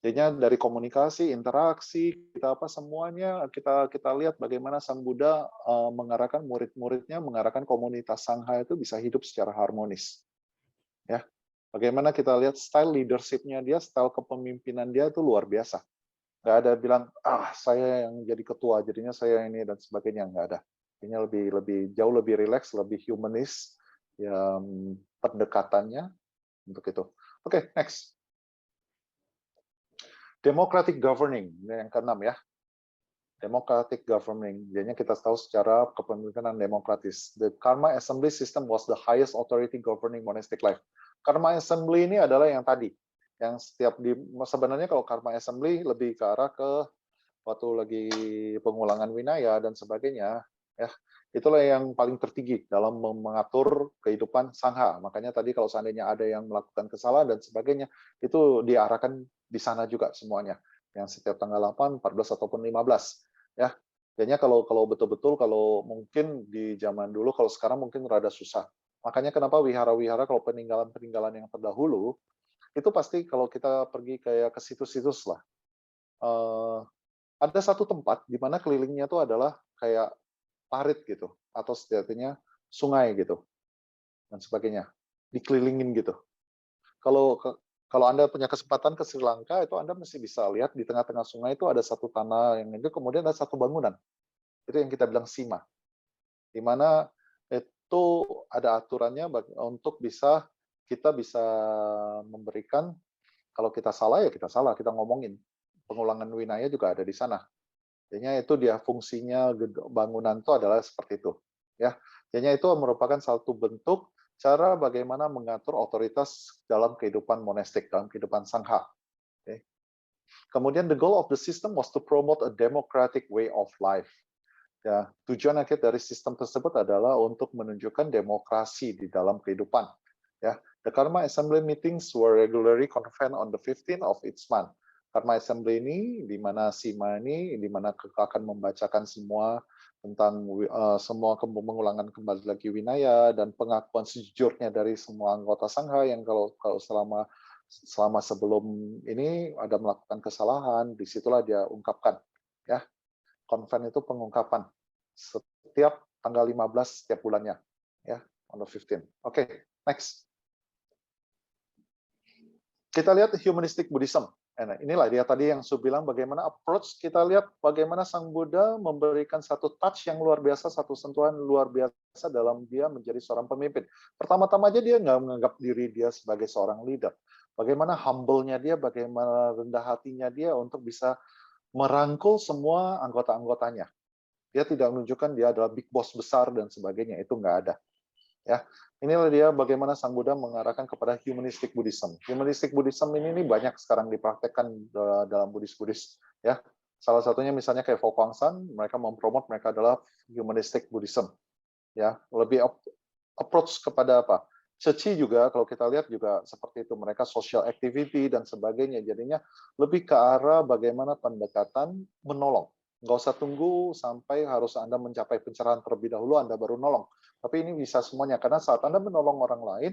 Jadinya dari komunikasi, interaksi, kita apa semuanya kita lihat bagaimana Sang Buddha mengarahkan murid-muridnya, mengarahkan komunitas Sangha itu bisa hidup secara harmonis. Ya, bagaimana kita lihat style leadership-nya dia, style kepemimpinan dia itu luar biasa. Nggak ada bilang saya yang jadi ketua, jadinya saya ini dan sebagainya, nggak ada. Ini jauh lebih rileks, lebih humanis, ya pendekatannya untuk itu. Oke, next. Democratic governing, yang keenam ya. Democratic governing, jadinya kita tahu secara kepemimpinan demokratis. The Karma Assembly system was the highest authority governing monastic life. Karma Assembly ini adalah yang tadi, yang sebenarnya kalau Karma Assembly lebih ke arah ke waktu lagi pengulangan winaya dan sebagainya, ya itulah yang paling tertinggi dalam mengatur kehidupan Sangha. Makanya tadi kalau seandainya ada yang melakukan kesalahan dan sebagainya, itu diarahkan di sana juga semuanya, yang setiap tanggal 8, 14 ataupun 15 ya. Jadinya kalau betul-betul kalau mungkin di zaman dulu, kalau sekarang mungkin rada susah. Makanya kenapa wihara-wihara kalau peninggalan-peninggalan yang terdahulu itu pasti kalau kita pergi kayak ke situs-situs lah, ada satu tempat di mana kelilingnya itu adalah kayak parit gitu, atau setidaknya sungai gitu dan sebagainya, dikelilingin gitu. Kalau Anda punya kesempatan ke Sri Lanka, itu Anda mesti bisa lihat di tengah-tengah sungai itu ada satu tanah yang itu, kemudian ada satu bangunan. Itu yang kita bilang sima. Di mana itu ada aturannya untuk kita bisa memberikan, kalau kita salah ya kita salah, kita ngomongin. Pengulangan winaya juga ada di sana. Jadinya itu dia fungsinya bangunan itu adalah seperti itu. Ya, jadinya itu merupakan satu bentuk cara bagaimana mengatur otoritas dalam kehidupan monastik, dalam kehidupan Sangha. Okay. Kemudian the goal of the system was to promote a democratic way of life. Ya, tujuan akhir dari sistem tersebut adalah untuk menunjukkan demokrasi di dalam kehidupan. Ya, the Karma Assembly meetings were regularly convened on the 15th of each month. Karma Assembly ini, di mana Sima ini, di mana akan membacakan semua tentang semua pengulangan kembali lagi winaya dan pengakuan sejujurnya dari semua anggota Sangha yang kalau selama sebelum ini ada melakukan kesalahan, disitulah dia ungkapkan. Ya, konven itu pengungkapan setiap tanggal 15 setiap bulannya, ya, on the 15. Oke, next. Kita lihat humanistic Buddhism. Nah, inilah dia tadi yang saya bilang bagaimana approach, kita lihat bagaimana Sang Buddha memberikan satu touch yang luar biasa, satu sentuhan luar biasa dalam dia menjadi seorang pemimpin. Pertama-tama aja dia nggak menganggap diri dia sebagai seorang leader. Bagaimana humble-nya dia, bagaimana rendah hatinya dia untuk bisa merangkul semua anggota-anggotanya. Dia tidak menunjukkan dia adalah big boss besar dan sebagainya, itu nggak ada. Ya, inilah dia bagaimana Sang Buddha mengarahkan kepada humanistic Buddhism. Humanistic Buddhism ini banyak sekarang dipraktekkan dalam Buddhis. Ya, salah satunya misalnya kayak Fo-Guang-Shan, mereka mempromot mereka adalah humanistic Buddhism. Ya, lebih approach kepada apa? Ceci juga kalau kita lihat juga seperti itu, mereka social activity dan sebagainya. Jadinya lebih ke arah bagaimana pendekatan menolong. Nggak usah tunggu sampai harus Anda mencapai pencerahan terlebih dahulu, Anda baru nolong. Tapi ini bisa semuanya, karena saat Anda menolong orang lain,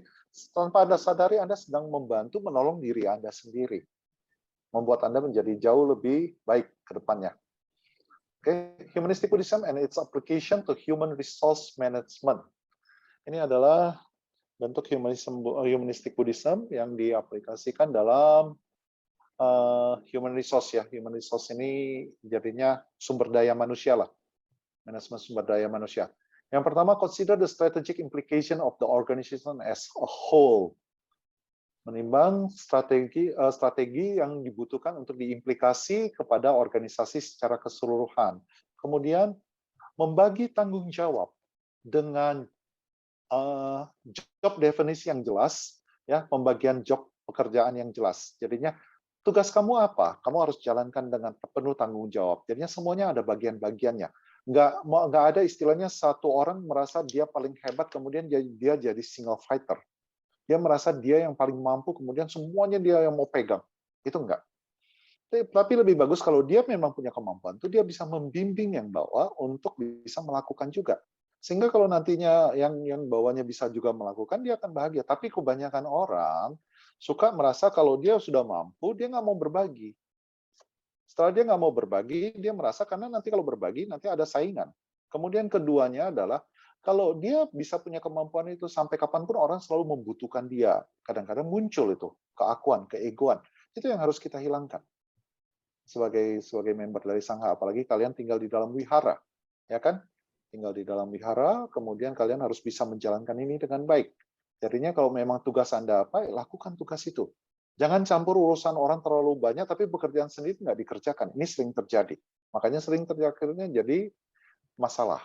tanpa Anda sadari Anda sedang membantu menolong diri Anda sendiri. Membuat Anda menjadi jauh lebih baik ke depannya. Okay. Humanistic Buddhism and its application to human resource management. Ini adalah bentuk humanistic Buddhism yang diaplikasikan dalam human resource ya. Human resource ini jadinya sumber daya manusia lah. Manajemen sumber daya manusia. Yang pertama, consider the strategic implication of the organization as a whole. Menimbang strategi yang dibutuhkan untuk diimplikasi kepada organisasi secara keseluruhan. Kemudian, membagi tanggung jawab dengan job definisi yang jelas, ya, pembagian job pekerjaan yang jelas. Jadinya tugas kamu apa? Kamu harus jalankan dengan penuh tanggung jawab. Jadinya semuanya ada bagian-bagiannya. Nggak ada istilahnya satu orang merasa dia paling hebat, kemudian dia jadi single fighter. Dia merasa dia yang paling mampu, kemudian semuanya dia yang mau pegang. Itu enggak. Tapi lebih bagus kalau dia memang punya kemampuan, itu dia bisa membimbing yang bawah untuk bisa melakukan juga. Sehingga kalau nantinya yang bawahnya bisa juga melakukan, dia akan bahagia. Tapi kebanyakan orang suka merasa kalau dia sudah mampu, dia nggak mau berbagi. Setelah dia nggak mau berbagi, dia merasa karena nanti kalau berbagi, nanti ada saingan. Kemudian keduanya adalah, kalau dia bisa punya kemampuan itu, sampai kapanpun orang selalu membutuhkan dia. Kadang-kadang muncul itu, keakuan, keegoan. Itu yang harus kita hilangkan. Sebagai member dari Sangha, apalagi kalian tinggal di dalam wihara, ya kan? Tinggal di dalam wihara, kemudian kalian harus bisa menjalankan ini dengan baik. Jadinya kalau memang tugas Anda apa, lakukan tugas itu. Jangan campur urusan orang terlalu banyak, tapi pekerjaan sendiri nggak dikerjakan. Ini sering terjadi. Makanya sering terjadinya jadi masalah.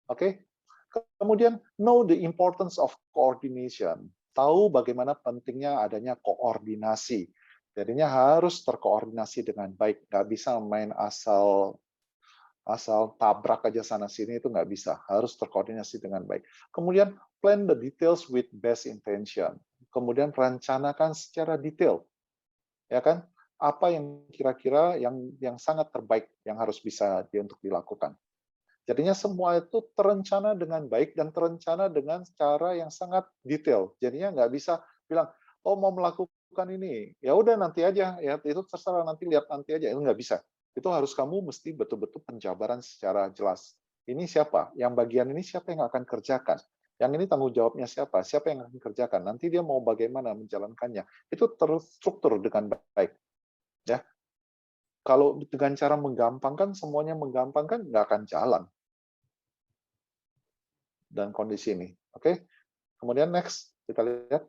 Oke? Kemudian, know the importance of coordination. Tahu bagaimana pentingnya adanya koordinasi. Jadinya harus terkoordinasi dengan baik. Nggak bisa main asal tabrak aja sana-sini, itu nggak bisa. Harus terkoordinasi dengan baik. Kemudian, plan the details with best intention. Kemudian, rencanakan secara detail. Ya kan? Apa yang kira-kira yang sangat terbaik yang harus bisa untuk dilakukan. Jadinya semua itu terencana dengan baik dan terencana dengan cara yang sangat detail. Jadinya nggak bisa bilang, oh mau melakukan ini, ya udah nanti aja, ya itu terserah nanti lihat nanti aja, itu nggak bisa. Itu harus kamu mesti betul-betul penjabaran secara jelas. Ini siapa? Yang bagian ini siapa yang akan kerjakan? Yang ini tanggung jawabnya siapa? Siapa yang akan kerjakan? Nanti dia mau bagaimana menjalankannya? Itu terstruktur dengan baik. Ya, kalau dengan cara menggampangkan, semuanya menggampangkan, nggak akan jalan. Dan kondisi ini. Oke. Kemudian next, kita lihat.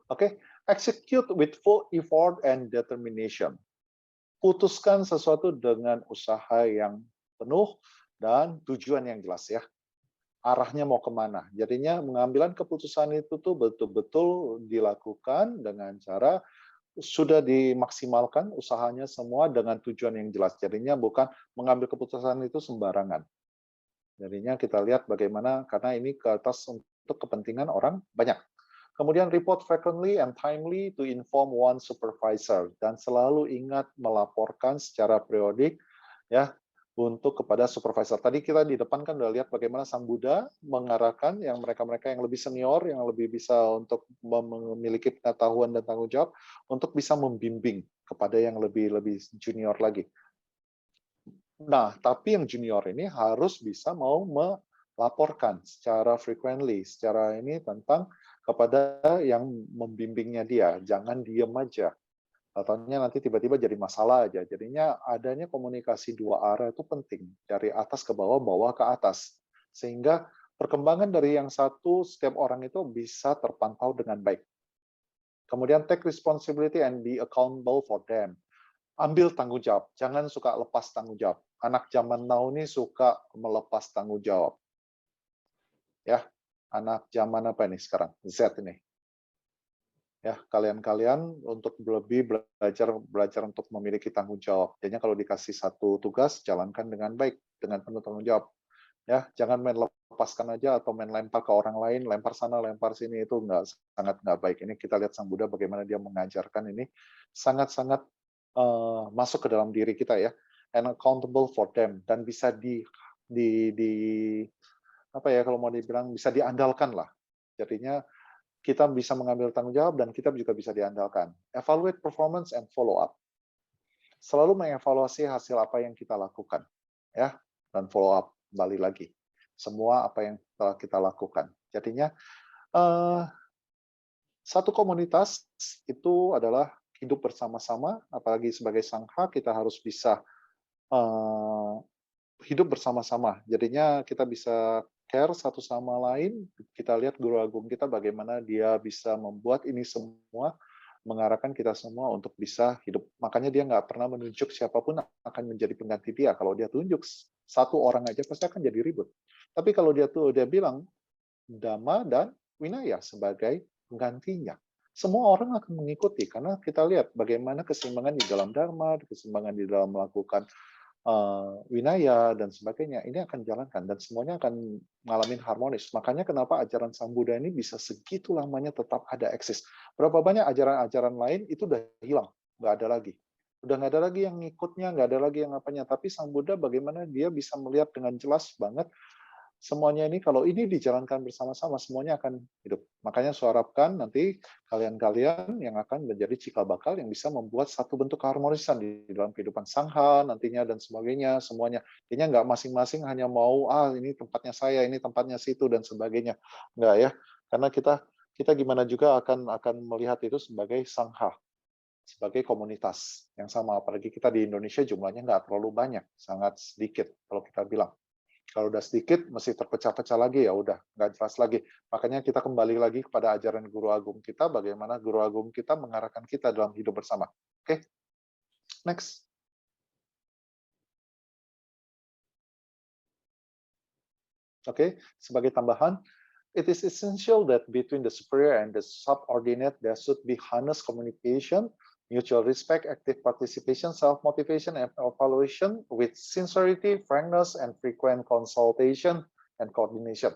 Oke. Execute with full effort and determination. Putuskan sesuatu dengan usaha yang penuh dan tujuan yang jelas ya. Arahnya mau kemana. Jadinya pengambilan keputusan itu tuh betul-betul dilakukan dengan cara sudah dimaksimalkan usahanya semua dengan tujuan yang jelas. Jadinya bukan mengambil keputusan itu sembarangan. Jadinya kita lihat bagaimana, karena ini ke atas untuk kepentingan orang banyak. Kemudian report frequently and timely to inform one supervisor. Dan selalu ingat melaporkan secara periodik ya, untuk kepada supervisor. Tadi kita di depan kan udah lihat bagaimana Sang Buddha mengarahkan yang mereka-mereka yang lebih senior, yang lebih bisa untuk memiliki pengetahuan dan tanggung jawab, untuk bisa membimbing kepada yang lebih junior lagi. Nah, tapi yang junior ini harus bisa mau melaporkan secara frequently, secara ini tentang kepada yang membimbingnya dia. Jangan diem aja. Katanya nanti tiba-tiba jadi masalah aja. Jadinya adanya komunikasi dua arah itu penting. Dari atas ke bawah, bawah ke atas. Sehingga perkembangan dari yang satu, setiap orang itu bisa terpantau dengan baik. Kemudian take responsibility and be accountable for them. Ambil tanggung jawab. Jangan suka lepas tanggung jawab. Anak zaman now ini suka melepas tanggung jawab. Ya, anak zaman apa ini sekarang? Z ini. Ya, kalian-kalian untuk lebih belajar untuk memiliki tanggung jawab. Jadinya kalau dikasih satu tugas, jalankan dengan baik, dengan penuh tanggung jawab. Ya, jangan main lepaskan aja atau main lempar ke orang lain, lempar sana, lempar sini, itu sangat nggak baik. Ini kita lihat Sang Buddha bagaimana dia mengajarkan ini sangat-sangat masuk ke dalam diri kita ya, and accountable for them, dan bisa apa ya, kalau mau dibilang bisa diandalkan lah. Jadinya kita bisa mengambil tanggung jawab dan kita juga bisa diandalkan. Evaluate performance and follow up. Selalu mengevaluasi hasil apa yang kita lakukan, ya, dan follow up kembali lagi. Semua apa yang telah kita lakukan. Jadinya satu komunitas itu adalah hidup bersama-sama, apalagi sebagai sangha kita harus bisa hidup bersama-sama. Jadinya kita bisa care satu sama lain. Kita lihat Guru Agung kita bagaimana dia bisa membuat ini semua mengarahkan kita semua untuk bisa hidup. Makanya dia nggak pernah menunjuk siapapun akan menjadi pengganti dia. Kalau dia tunjuk satu orang aja pasti akan jadi ribut. Tapi kalau dia bilang Dhamma dan Vinaya sebagai penggantinya, semua orang akan mengikuti karena kita lihat bagaimana keseimbangan di dalam Dharma, keseimbangan di dalam melakukan Vinaya dan sebagainya. Ini akan jalankan dan semuanya akan mengalami harmonis. Makanya kenapa ajaran Sang Buddha ini bisa segitu lamanya tetap ada eksis. Berapa banyak ajaran-ajaran lain itu udah hilang, nggak ada lagi. Udah nggak ada lagi yang ngikutnya, nggak ada lagi yang apanya. Tapi Sang Buddha bagaimana dia bisa melihat dengan jelas banget semuanya ini, kalau ini dijalankan bersama-sama, semuanya akan hidup. Makanya saya harapkan nanti kalian-kalian yang akan menjadi cikal bakal yang bisa membuat satu bentuk keharmonisan di dalam kehidupan sangha nantinya dan sebagainya, semuanya. Kayaknya nggak masing-masing hanya mau, ini tempatnya saya, ini tempatnya situ, dan sebagainya. Nggak ya, karena kita gimana juga akan melihat itu sebagai sangha, sebagai komunitas yang sama. Apalagi kita di Indonesia jumlahnya nggak terlalu banyak, sangat sedikit kalau kita bilang. Kalau udah sedikit, mesti terpecah-pecah lagi, ya udah, nggak jelas lagi. Makanya kita kembali lagi kepada ajaran Guru Agung kita, bagaimana Guru Agung kita mengarahkan kita dalam hidup bersama. Oke, next. Oke, sebagai tambahan, it is essential that between the superior and the subordinate, there should be honest communication, mutual respect, active participation, self-motivation, and evaluation with sincerity, frankness, and frequent consultation and coordination.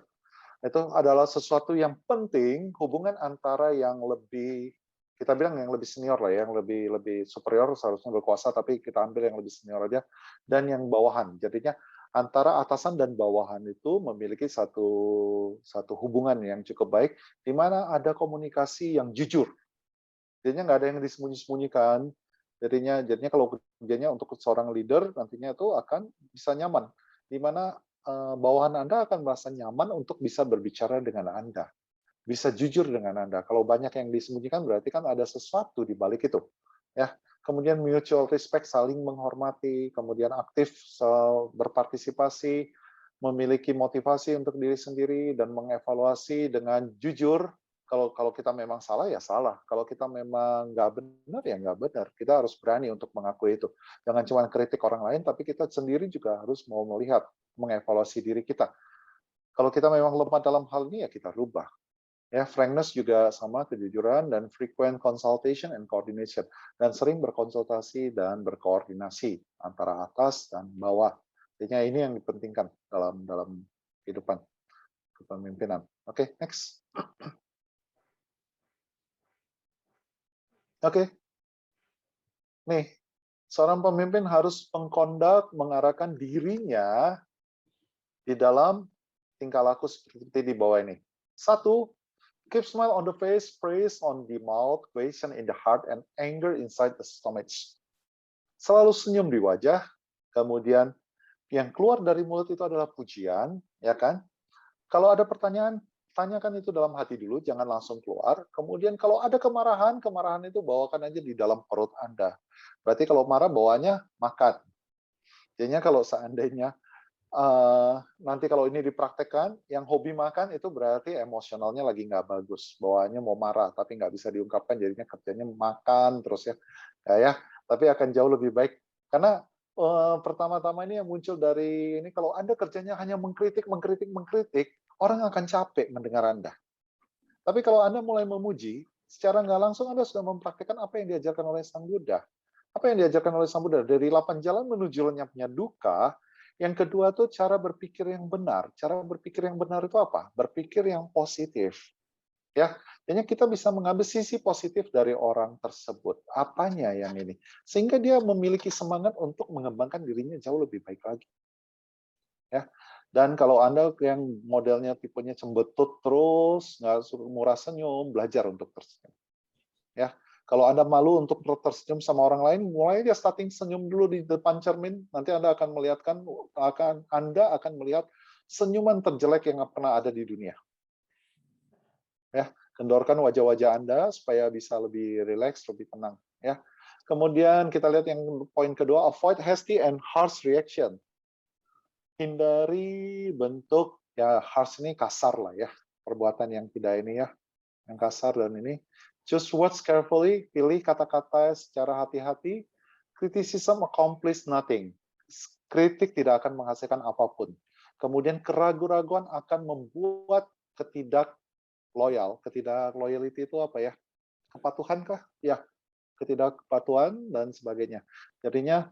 Itu adalah sesuatu yang penting, hubungan antara yang lebih, kita bilang yang lebih senior lah, yang lebih superior, seharusnya berkuasa, tapi kita ambil yang lebih senior aja, dan yang bawahan. Jadinya antara atasan dan bawahan itu memiliki satu hubungan yang cukup baik, di mana ada komunikasi yang jujur. Jadinya nggak ada yang disembunyi-sembunyikan. Jadinya kalau kerjanya untuk seorang leader nantinya itu akan bisa nyaman, di mana bawahan Anda akan merasa nyaman untuk bisa berbicara dengan Anda, bisa jujur dengan Anda. Kalau banyak yang disembunyikan berarti kan ada sesuatu di balik itu, ya. Kemudian mutual respect, saling menghormati, kemudian aktif berpartisipasi, memiliki motivasi untuk diri sendiri dan mengevaluasi dengan jujur. Kalau kita memang salah, ya salah. Kalau kita memang nggak benar, ya nggak benar. Kita harus berani untuk mengakui itu. Jangan cuma kritik orang lain, tapi kita sendiri juga harus mau melihat, mengevaluasi diri kita. Kalau kita memang lemah dalam hal ini, ya kita rubah. Ya, frankness juga sama, kejujuran, dan frequent consultation and coordination. Dan sering berkonsultasi dan berkoordinasi antara atas dan bawah. Artinya ini yang dipentingkan dalam kehidupan kepemimpinan. Oke, next. Oke. Nih, seorang pemimpin harus mengkondak, mengarahkan dirinya di dalam tingkah laku seperti di bawah ini. 1, keep smile on the face, praise on the mouth, question in the heart, and anger inside the stomach. Selalu senyum di wajah, kemudian yang keluar dari mulut itu adalah pujian, ya kan? Kalau ada pertanyaan, tanyakan itu dalam hati dulu, jangan langsung keluar. Kemudian kalau ada kemarahan itu bawakan aja di dalam perut Anda. Berarti kalau marah bawanya makan. Jadinya kalau seandainya nanti kalau ini dipraktekkan, yang hobi makan itu berarti emosionalnya lagi nggak bagus. Bawaannya mau marah, tapi nggak bisa diungkapkan, jadinya kerjanya makan terus ya. Tapi akan jauh lebih baik. Karena pertama-tama ini yang muncul dari ini, kalau Anda kerjanya hanya mengkritik, orang akan capek mendengar Anda. Tapi kalau Anda mulai memuji, secara nggak langsung Anda sudah mempraktikkan apa yang diajarkan oleh Sang Buddha. Apa yang diajarkan oleh Sang Buddha? Dari 8 jalan menuju lenyapnya duka. Yang kedua tuh cara berpikir yang benar. Cara berpikir yang benar itu apa? Berpikir yang positif. Ya, jadi kita bisa mengambil sisi positif dari orang tersebut. Apanya yang ini? Sehingga dia memiliki semangat untuk mengembangkan dirinya jauh lebih baik lagi. Ya. Dan kalau Anda yang modelnya tipenya cembetut terus, nggak murah senyum, belajar untuk tersenyum. Ya. Kalau Anda malu untuk tersenyum sama orang lain, mulai dia starting senyum dulu di depan cermin, nanti Anda akan melihat senyuman terjelek yang pernah ada di dunia. Ya, kendorkan wajah-wajah Anda supaya bisa lebih rileks, lebih tenang. Ya. Kemudian kita lihat yang poin kedua, avoid hasty and harsh reaction. Hindari bentuk, ya harsh ini kasar lah ya, perbuatan yang tidak ini ya, yang kasar dan ini. Choose words carefully, pilih kata-kata secara hati-hati. Criticism accomplish nothing. Kritik tidak akan menghasilkan apapun. Kemudian keraguan-raguan akan membuat loyalty itu apa ya? Kepatuhan kah? Ya, ketidakpatuhan dan sebagainya. Jadinya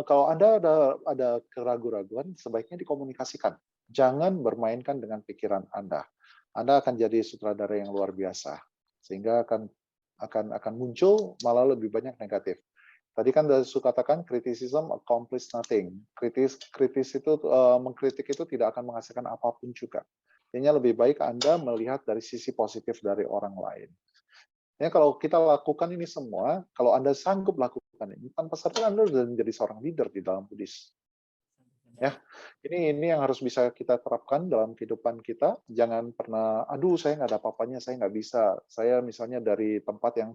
kalau Anda ada keraguan-raguan, sebaiknya dikomunikasikan. Jangan bermainkan dengan pikiran Anda. Anda akan jadi sutradara yang luar biasa, sehingga akan muncul malah lebih banyak negatif. Tadi kan Su katakan criticism accomplish nothing. Mengkritik itu tidak akan menghasilkan apapun juga. Jadinya lebih baik Anda melihat dari sisi positif dari orang lain. Ya, kalau kita lakukan ini semua, kalau Anda sanggup lakukan ini, tanpa sadar Anda sudah menjadi seorang leader di dalam Buddhis. Ya, ini yang harus bisa kita terapkan dalam kehidupan kita. Jangan pernah, aduh saya nggak ada apa-apanya, saya nggak bisa. Saya misalnya dari tempat yang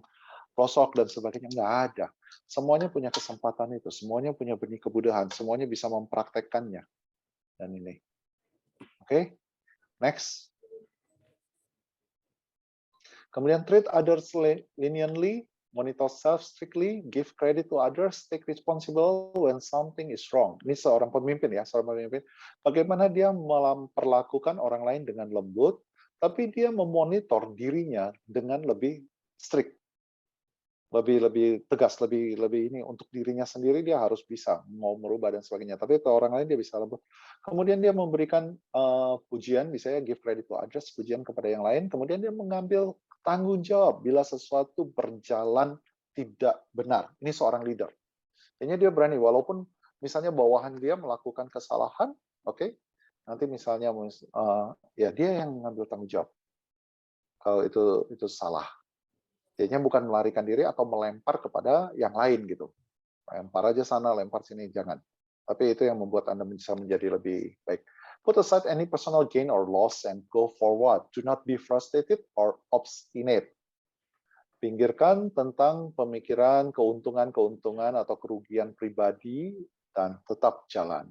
pelosok dan sebagainya, nggak ada. Semuanya punya kesempatan itu, semuanya punya benih kebudahan, semuanya bisa mempraktekkannya. Dan ini. Oke, next. Kemudian treat others leniently, monitor self strictly, give credit to others, take responsible when something is wrong. Ini seorang pemimpin ya, seorang pemimpin. Bagaimana dia memperlakukan orang lain dengan lembut, tapi dia memonitor dirinya dengan lebih strict, lebih tegas, lebih ini untuk dirinya sendiri dia harus bisa mau merubah dan sebagainya. Tapi ke orang lain dia bisa lembut. Kemudian dia memberikan pujian, misalnya give credit to others, pujian kepada yang lain. Kemudian dia mengambil tanggung jawab bila sesuatu berjalan tidak benar. Ini seorang leader. Kayaknya dia berani, walaupun misalnya bawahan dia melakukan kesalahan, oke, nanti misalnya ya dia yang mengambil tanggung jawab kalau itu salah. Jadinya bukan melarikan diri atau melempar kepada yang lain gitu. Lempar aja sana, lempar sini, jangan. Tapi itu yang membuat Anda bisa menjadi lebih baik. Put aside any personal gain or loss and go forward. Do not be frustrated or obstinate. Pinggirkan tentang pemikiran keuntungan atau kerugian pribadi dan tetap jalan.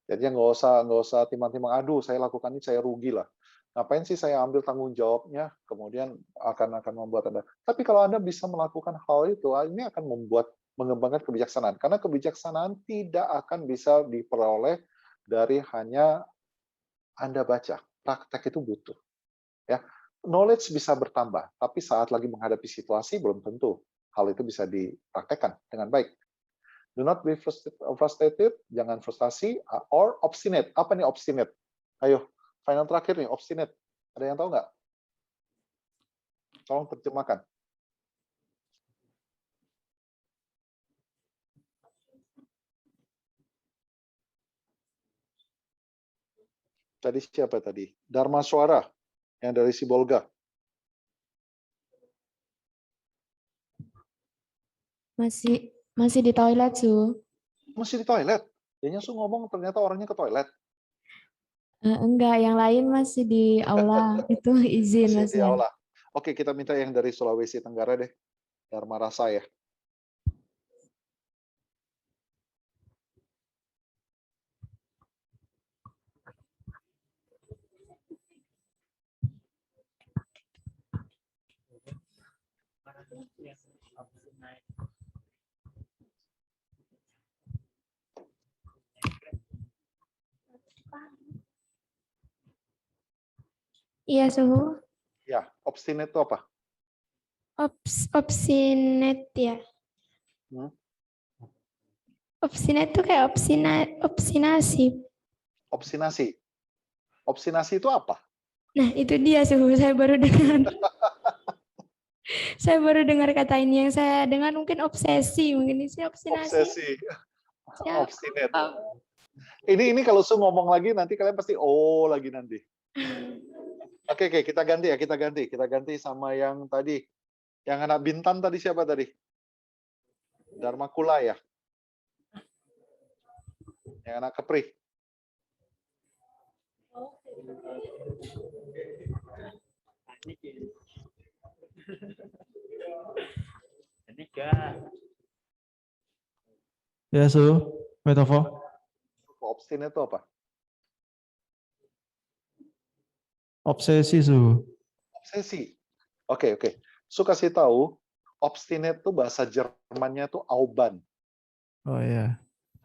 Jadi nggak usah timang-timang, aduh saya lakukan ini saya rugi lah. Ngapain sih saya ambil tanggung jawabnya, kemudian akan membuat Anda. Tapi kalau Anda bisa melakukan hal itu, ini akan mengembangkan kebijaksanaan. Karena kebijaksanaan tidak akan bisa diperoleh dari hanya Anda baca. Praktek itu butuh. Ya, knowledge bisa bertambah, tapi saat lagi menghadapi situasi belum tentu hal itu bisa dipraktekkan dengan baik. Do not be frustrated, jangan frustasi, or obstinate. Apa nih obstinate? Ayo, final terakhir nih, obstinate. Ada yang tahu nggak? Tolong terjemahkan. Tadi siapa tadi? Dharma Suara, yang dari Sibolga. Masih di toilet, Su. Masih di toilet? Kayaknya Su ngomong ternyata orangnya ke toilet. Enggak, yang lain masih di aula. Itu izin Masih Mas di ya. aula. Oke, kita minta yang dari Sulawesi Tenggara deh. Dharma Rasa ya. Iya, Suhu. Ya, obstinate itu apa? Obstinate ya. Obstinate itu kayak obstinasi. Obstinasi. Obstinasi itu apa? Nah, itu dia, Suhu. Saya baru dengar. Saya baru dengar kata ini. Yang saya dengar mungkin obsesi. Mungkin ini obstinasi. Obsesi. Obstinate. Ini kalau Su ngomong lagi nanti kalian pasti lagi nanti. Oke, kita ganti ya, kita ganti sama yang tadi. Yang anak Bintan tadi siapa tadi? Dharma Kula ya. Yang anak Kepri. Ya, Su. Metovo. Obstinate itu apa? Obsesi, Su. Obsesi. Oke. Su kasih tahu, obstinate tuh bahasa Jermannya tuh Auban. Oh ya,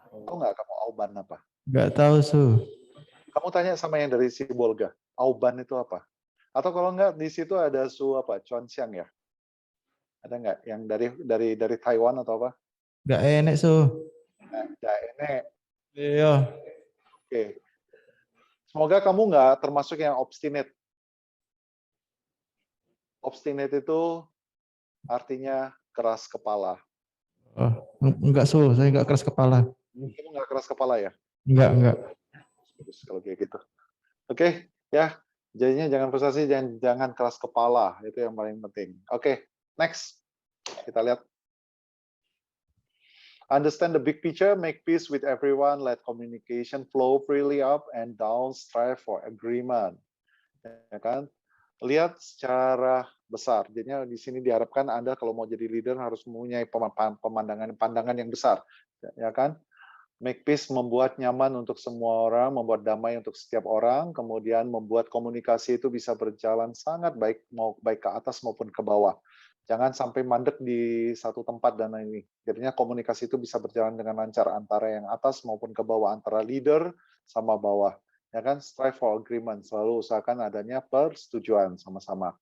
Tahu nggak kamu Auban apa? nggak tahu Su. Kamu tanya sama yang dari Sibolga, Auban itu apa? Atau kalau nggak di situ ada Su apa? Chuan Xiang ya? Ada nggak yang dari Taiwan atau apa? Nggak enak Su. Nah, ini Iya. oke. Semoga kamu nggak termasuk yang obstinate. Obstinate itu artinya keras kepala. Oh, enggak Su, saya nggak keras kepala. Kamu nggak keras kepala ya? Enggak. Bagus kalau kayak gitu. Oke, ya. Jadinya jangan frustasi, jangan keras kepala. Itu yang paling penting. Oke, next. Kita lihat. Understand the big picture, make peace with everyone, let communication flow freely up and down, strive for agreement. Ya kan? Lihat secara besar. Jadinya di sini diharapkan Anda kalau mau jadi leader harus mempunyai pandangan yang besar. Ya kan? Make peace membuat nyaman untuk semua orang, membuat damai untuk setiap orang, kemudian membuat komunikasi itu bisa berjalan sangat baik, mau baik ke atas maupun ke bawah. Jangan sampai mandek di satu tempat dan ini. Jadinya komunikasi itu bisa berjalan dengan lancar antara yang atas maupun ke bawah, antara leader sama bawah. Ya kan? Strive for agreement, selalu usahakan adanya persetujuan sama-sama.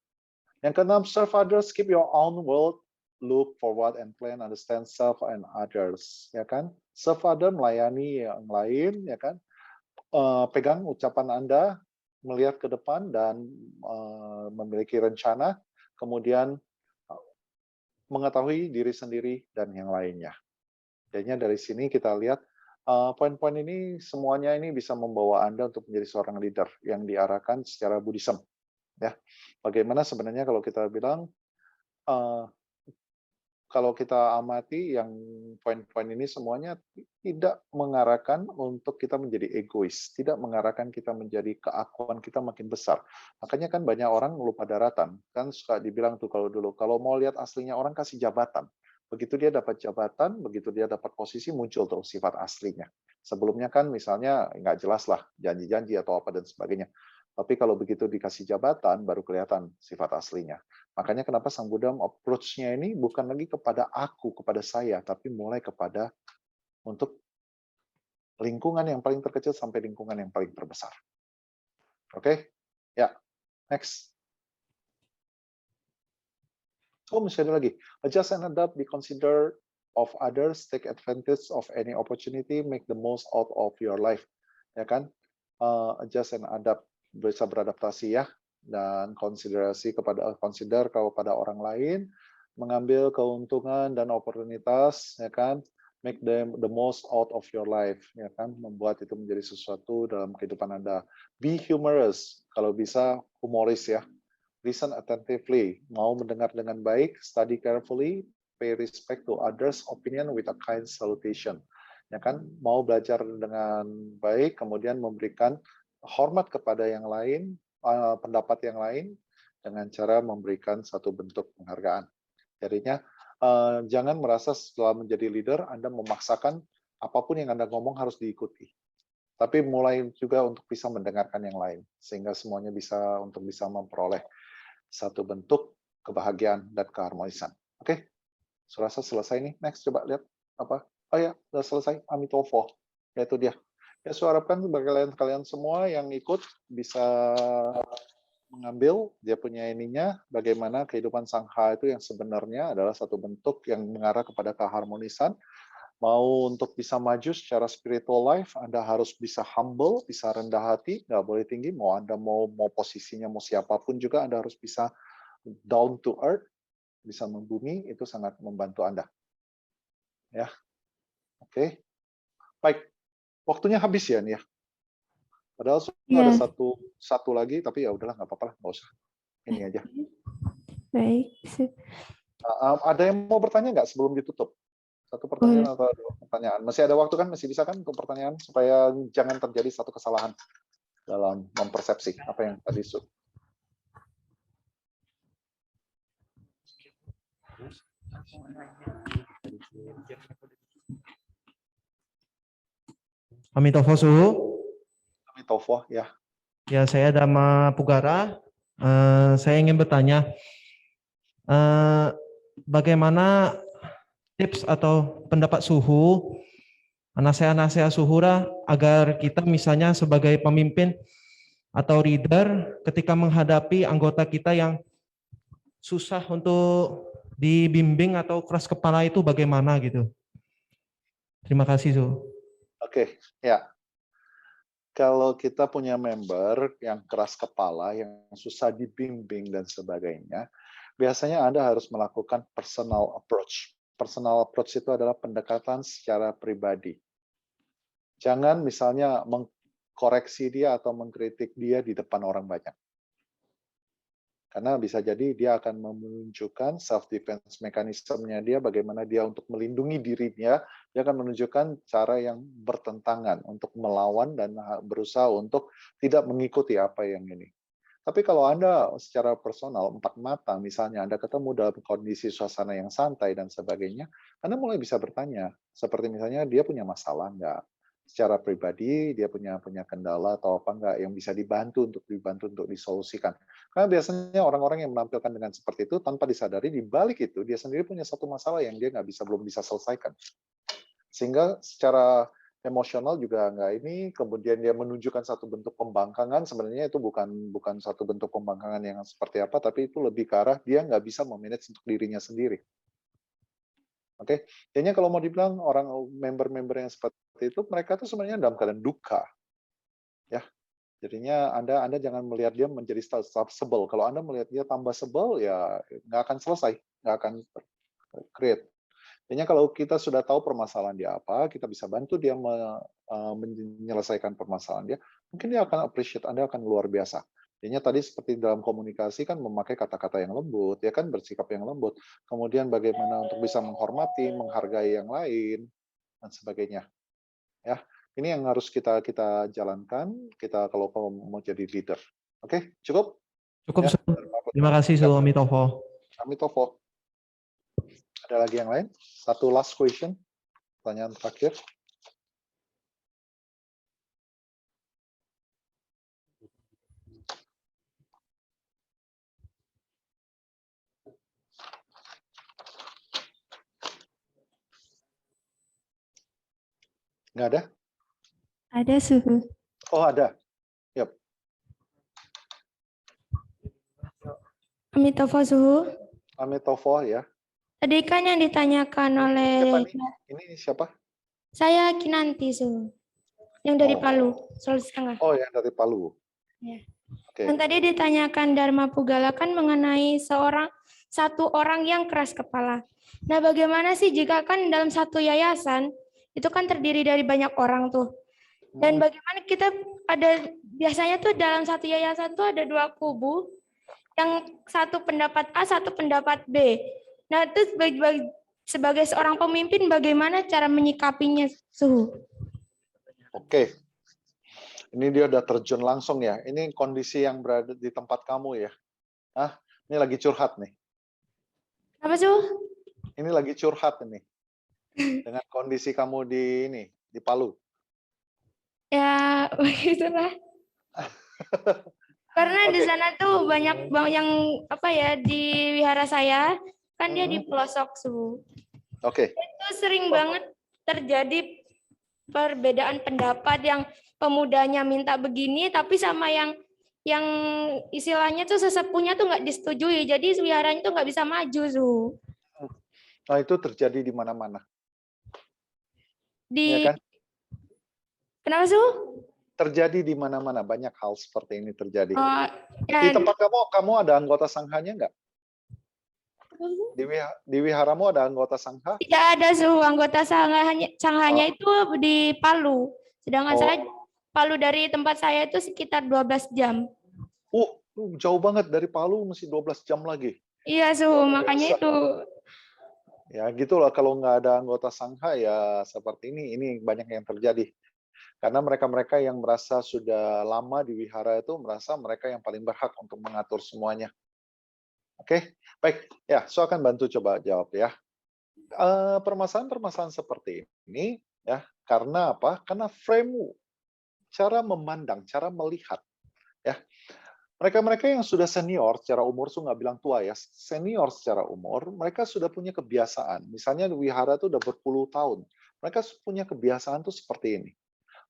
Yang keenam, serve others, keep your own world, look forward and plan, understand self and others. Ya kan? Serve other, melayani yang lain, ya kan? Pegang ucapan Anda, melihat ke depan dan memiliki rencana, kemudian mengetahui diri sendiri dan yang lainnya. Jadinya dari sini kita lihat poin-poin ini semuanya ini bisa membawa Anda untuk menjadi seorang leader yang diarahkan secara Buddhism. Ya, bagaimana sebenarnya kalau kita bilang kalau kita amati yang poin-poin ini semuanya tidak mengarahkan untuk kita menjadi egois, tidak mengarahkan kita menjadi keakuan kita makin besar. Makanya kan banyak orang lupa daratan, kan suka dibilang tuh kalau dulu, kalau mau lihat aslinya orang kasih jabatan. Begitu dia dapat jabatan, begitu dia dapat posisi, muncul tuh sifat aslinya. Sebelumnya kan misalnya nggak jelas lah, janji-janji atau apa dan sebagainya. Tapi kalau begitu dikasih jabatan, baru kelihatan sifat aslinya. Makanya kenapa Sang Buddha approach-nya ini bukan lagi kepada aku, kepada saya, tapi mulai kepada untuk lingkungan yang paling terkecil sampai lingkungan yang paling terbesar. Oke? Ya, next. Oh, masih ada lagi. Adjust and adapt, be considerate of others, take advantage of any opportunity, make the most out of your life. Ya kan? Adjust and adapt, bisa beradaptasi ya. Dan consider kepada orang lain, mengambil keuntungan dan oportunitas, ya kan, make them the most out of your life, ya kan, membuat itu menjadi sesuatu dalam kehidupan Anda. Be humorous, kalau bisa humoris ya. Listen attentively, mau mendengar dengan baik, study carefully, pay respect to others' opinion with a kind salutation, ya kan, mau belajar dengan baik, kemudian memberikan hormat kepada yang lain, pendapat yang lain dengan cara memberikan satu bentuk penghargaan. Jadinya jangan merasa setelah menjadi leader Anda memaksakan apapun yang Anda ngomong harus diikuti. Tapi mulai juga untuk bisa mendengarkan yang lain sehingga semuanya bisa memperoleh satu bentuk kebahagiaan dan keharmonisan. Oke. Surasa selesai nih. Next coba lihat apa? Oh ya, sudah selesai. Amitofo. Yaitu dia. Ya, saya harapkan kalian semua yang ikut bisa mengambil dia punya ininya, bagaimana kehidupan Sangha itu yang sebenarnya adalah satu bentuk yang mengarah kepada keharmonisan. Mau untuk bisa maju secara spiritual life, Anda harus bisa humble, bisa rendah hati, nggak boleh tinggi. Mau Anda mau posisinya mau siapapun juga, Anda harus bisa down to earth, bisa membumi, itu sangat membantu Anda. Ya, oke. Baik. Waktunya habis ya nih ya. Padahal ada satu lagi, tapi ya udahlah nggak apa-apa lah, nggak usah. Ini aja. Baik. Ada yang mau bertanya nggak sebelum ditutup? Satu pertanyaan atau dua pertanyaan? Masih ada waktu kan? Masih bisa kan untuk pertanyaan supaya jangan terjadi satu kesalahan dalam mempersepsi apa yang tadi Su. Amitofo Su. Amitofo ya. Ya, saya Dhamma Pugara. Saya ingin bertanya, bagaimana tips atau pendapat Suhu, nasihat-nasihat Suhura agar kita misalnya sebagai pemimpin atau leader ketika menghadapi anggota kita yang susah untuk dibimbing atau keras kepala itu bagaimana gitu. Terima kasih, Su. Oke, ya. Kalau kita punya member yang keras kepala, yang susah dibimbing dan sebagainya, biasanya Anda harus melakukan personal approach. Personal approach itu adalah pendekatan secara pribadi. Jangan misalnya mengkoreksi dia atau mengkritik dia di depan orang banyak. Karena bisa jadi dia akan menunjukkan self-defense mekanismenya dia, bagaimana dia untuk melindungi dirinya, dia akan menunjukkan cara yang bertentangan untuk melawan dan berusaha untuk tidak mengikuti apa yang ini. Tapi kalau Anda secara personal, empat mata misalnya, Anda ketemu dalam kondisi suasana yang santai dan sebagainya, Anda mulai bisa bertanya, seperti misalnya dia punya masalah nggak? Secara pribadi dia punya kendala atau apa enggak yang bisa dibantu untuk disolusikan. Karena biasanya orang-orang yang menampilkan dengan seperti itu tanpa disadari di balik itu dia sendiri punya satu masalah yang dia belum bisa selesaikan. Sehingga secara emosional juga enggak ini, kemudian dia menunjukkan satu bentuk pembangkangan, sebenarnya itu bukan satu bentuk pembangkangan yang seperti apa, tapi itu lebih ke arah dia nggak bisa memanage untuk dirinya sendiri. Oke, kayaknya kalau mau dibilang orang member-member yang seperti itu, mereka tuh sebenarnya dalam keadaan duka, ya. Jadinya Anda jangan melihat dia menjadi sebel. Kalau Anda melihat dia tambah sebel, ya nggak akan selesai, nggak akan create. Kayaknya kalau kita sudah tahu permasalahan dia apa, kita bisa bantu dia menyelesaikan permasalahan dia, mungkin dia akan appreciate Anda akan luar biasa. Jadinya tadi seperti dalam komunikasi kan memakai kata-kata yang lembut, ya kan bersikap yang lembut. Kemudian bagaimana untuk bisa menghormati, menghargai yang lain dan sebagainya. Ya, ini yang harus kita jalankan. Kita kalau mau jadi leader. Oke, cukup? Cukup, Ya, Su. Terima kasih, Su. Amitofo. Amitofo. Ada lagi yang lain? Satu last question, pertanyaan terakhir. Nggak ada? Ada Suhu. Oh, ada. Yap. Amitofo Suhu. Amitofo ya. Tadi kan yang ditanyakan oleh Siapa nih? Ini siapa? saya Kinanti Suhu. Yang dari Oh. Palu, Sulawesi Tengah. Oh, yang dari Palu. Ya. Oke. Yang tadi ditanyakan Dharma Pugala kan mengenai satu orang yang keras kepala. Nah, bagaimana sih jika kan dalam satu yayasan itu kan terdiri dari banyak orang tuh. Dan bagaimana kita biasanya tuh dalam satu yayasan tuh ada dua kubu, yang satu pendapat A, satu pendapat B. Nah, itu sebagai seorang pemimpin bagaimana cara menyikapinya, Suhu? Oke. Ini dia udah terjun langsung ya. Ini kondisi yang berada di tempat kamu ya. Ah, ini lagi curhat nih. Apa, Suhu? Ini lagi curhat ini. Dengan kondisi kamu di Palu. Ya, begitulah. Karena di sana tuh banyak yang di wihara saya kan dia di pelosok Suhu. Oke. Itu sering banget terjadi perbedaan pendapat yang pemudanya minta begini tapi sama yang istilahnya tuh sesepuhnya tuh nggak disetujui. Jadi wiharanya tuh nggak bisa maju, Suhu. Nah, itu terjadi di mana-mana. Ya kan? Kenapa, Su? Terjadi di mana-mana, banyak hal seperti ini terjadi. Ya, di tempat kamu ada anggota sanghanya nggak? Di wiharamu ada anggota sangha? Tidak ada, Su. Anggota sanghanya itu di Palu. Sedangkan saya Palu dari tempat saya itu sekitar 12 jam. Jauh banget dari Palu, mesti 12 jam lagi. Iya, Su. Makanya itu. Ya gitulah, kalau nggak ada anggota sangha ya seperti ini banyak yang terjadi. Karena mereka-mereka yang merasa sudah lama di wihara itu merasa mereka yang paling berhak untuk mengatur semuanya. Oke, baik. Ya, so akan bantu coba jawab ya. Permasalahan-permasalahan seperti ini ya, karena apa? Karena frame, cara memandang, cara melihat. Ya, Mereka-mereka yang sudah senior secara umur, so nggak bilang tua ya, senior secara umur, mereka sudah punya kebiasaan. Misalnya di wihara itu udah berpuluh tahun. Mereka punya kebiasaan tuh seperti ini.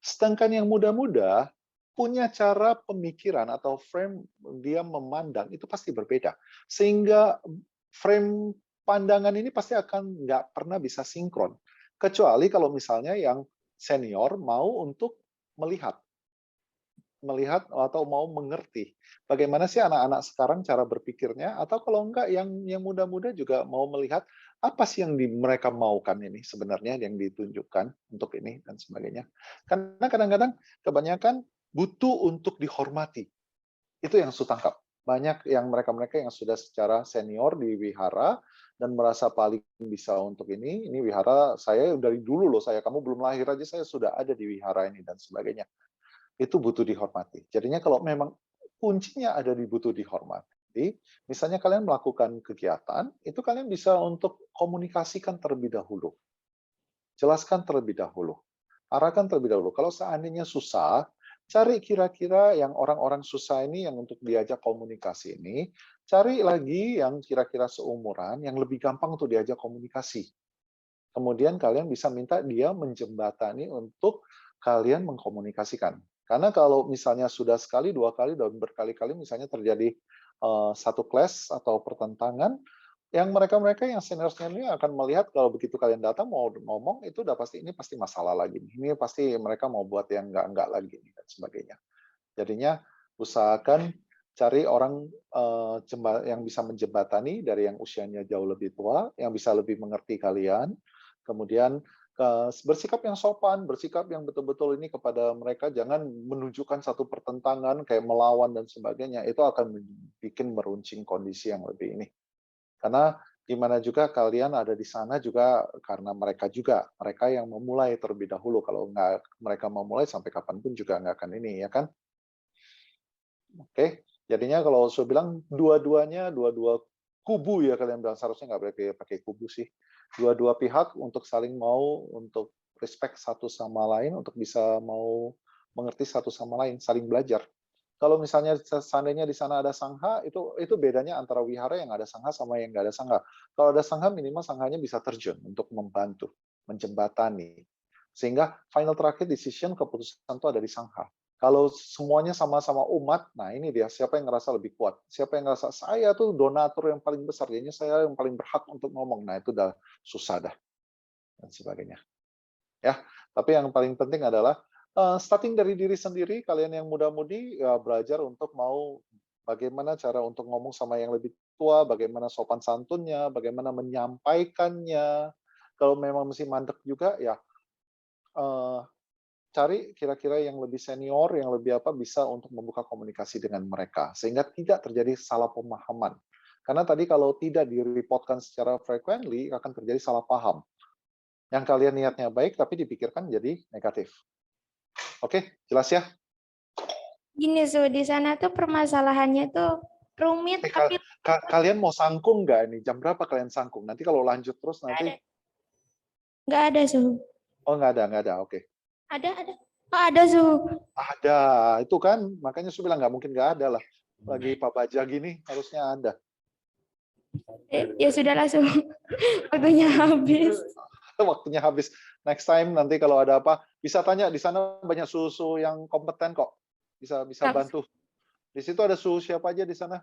Sedangkan yang muda-muda punya cara pemikiran atau frame dia memandang itu pasti berbeda. Sehingga frame pandangan ini pasti akan nggak pernah bisa sinkron. Kecuali kalau misalnya yang senior mau untuk melihat atau mau mengerti bagaimana sih anak-anak sekarang cara berpikirnya, atau kalau enggak yang muda-muda juga mau melihat apa sih yang mereka maukan ini sebenarnya yang ditunjukkan untuk ini dan sebagainya. Karena kadang-kadang kebanyakan butuh untuk dihormati. Itu yang saya tangkap. Banyak yang mereka-mereka yang sudah secara senior di wihara dan merasa paling bisa untuk ini wihara saya dari dulu loh, kamu belum lahir aja saya sudah ada di wihara ini dan sebagainya. Itu butuh dihormati. Jadinya kalau memang kuncinya ada di butuh dihormati, misalnya kalian melakukan kegiatan, itu kalian bisa untuk komunikasikan terlebih dahulu. Jelaskan terlebih dahulu. Arahkan terlebih dahulu. Kalau seandainya susah, cari kira-kira yang orang-orang susah ini yang untuk diajak komunikasi ini, cari lagi yang kira-kira seumuran, yang lebih gampang untuk diajak komunikasi. Kemudian kalian bisa minta dia menjembatani untuk kalian mengkomunikasikan. Karena kalau misalnya sudah sekali, dua kali, dan berkali-kali misalnya terjadi satu clash atau pertentangan, yang mereka-mereka yang senior-senior ini akan melihat kalau begitu kalian datang mau ngomong, itu udah pasti ini pasti masalah lagi. Ini pasti mereka mau buat yang enggak-enggak lagi dan sebagainya. Jadinya usahakan cari orang yang bisa menjembatani dari yang usianya jauh lebih tua, yang bisa lebih mengerti kalian, kemudian bersikap yang sopan, bersikap yang betul-betul ini kepada mereka, jangan menunjukkan satu pertentangan kayak melawan dan sebagainya, itu akan bikin meruncing kondisi yang lebih ini. Karena gimana juga kalian ada di sana juga karena mereka yang memulai terlebih dahulu. Kalau nggak mereka memulai sampai kapanpun juga nggak akan ini, ya kan? Oke, jadinya kalau saya bilang dua kubu ya kalian bilang, seharusnya nggak boleh pakai kubu sih. Dua pihak untuk saling mau untuk respect satu sama lain, untuk bisa mau mengerti satu sama lain, saling belajar. Kalau misalnya seandainya di sana ada sangha, itu bedanya antara wihara yang ada sangha sama yang nggak ada sangha. Kalau ada sangha, minimal sanghanya bisa terjun untuk membantu, menjembatani. Sehingga final terakhir decision keputusan itu ada di sangha. Kalau semuanya sama-sama umat, nah ini dia, siapa yang ngerasa lebih kuat. Siapa yang ngerasa, saya tuh donatur yang paling besar, jadinya saya yang paling berhak untuk ngomong. Nah itu udah susah dah. Dan sebagainya. Ya, tapi yang paling penting adalah, starting dari diri sendiri, kalian yang muda-mudi, ya belajar untuk mau bagaimana cara untuk ngomong sama yang lebih tua, bagaimana sopan santunnya, bagaimana menyampaikannya. Kalau memang mesti mandek juga, ya cari kira-kira yang lebih senior, yang lebih bisa untuk membuka komunikasi dengan mereka, sehingga tidak terjadi salah pemahaman. Karena tadi kalau tidak direpotkan secara frequently, akan terjadi salah paham. Yang kalian niatnya baik, tapi dipikirkan jadi negatif. Oke, jelas ya? Gini, Su, di sana tuh permasalahannya tuh rumit, tapi Kalian mau sangkung nggak nih? Jam berapa kalian sangkung? Nanti kalau lanjut terus nanti... nggak ada, Su. Oh, nggak ada. Oke. Ada. Oh, ada, Su. Ada, itu kan makanya saya bilang nggak mungkin nggak ada lah. Lagi Pak Baja gini harusnya ada. Ya sudah langsung waktunya habis. Waktunya habis. Next time nanti kalau ada apa bisa tanya, di sana banyak suhu yang kompeten kok. Bisa bantu. Di situ ada suhu siapa aja di sana?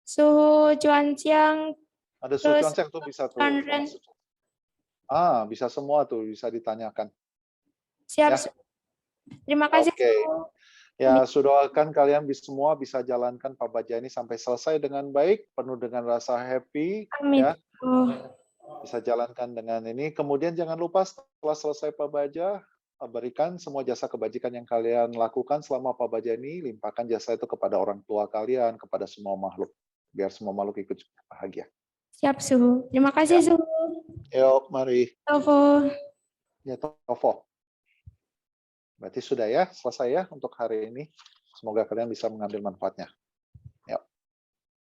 Suhu Cuanciang. Ada suhu Cuanciang tuh bisa tuh. Bisa semua tuh bisa ditanyakan. Siap. Ya. Terima kasih. Oke. Ya, doakan kalian semua bisa jalankan Pak Baja ini sampai selesai dengan baik, penuh dengan rasa happy. Amin. Ya. Bisa jalankan dengan ini. Kemudian jangan lupa setelah selesai Pak Baja, berikan semua jasa kebajikan yang kalian lakukan selama Pak Baja ini, limpahkan jasa itu kepada orang tua kalian, kepada semua makhluk. Biar semua makhluk ikut bahagia. Siap, Suhu. Terima kasih, Suhu. Yuk, mari. Tovo. Ya, Tovo. Berarti sudah ya, selesai ya untuk hari ini. Semoga kalian bisa mengambil manfaatnya.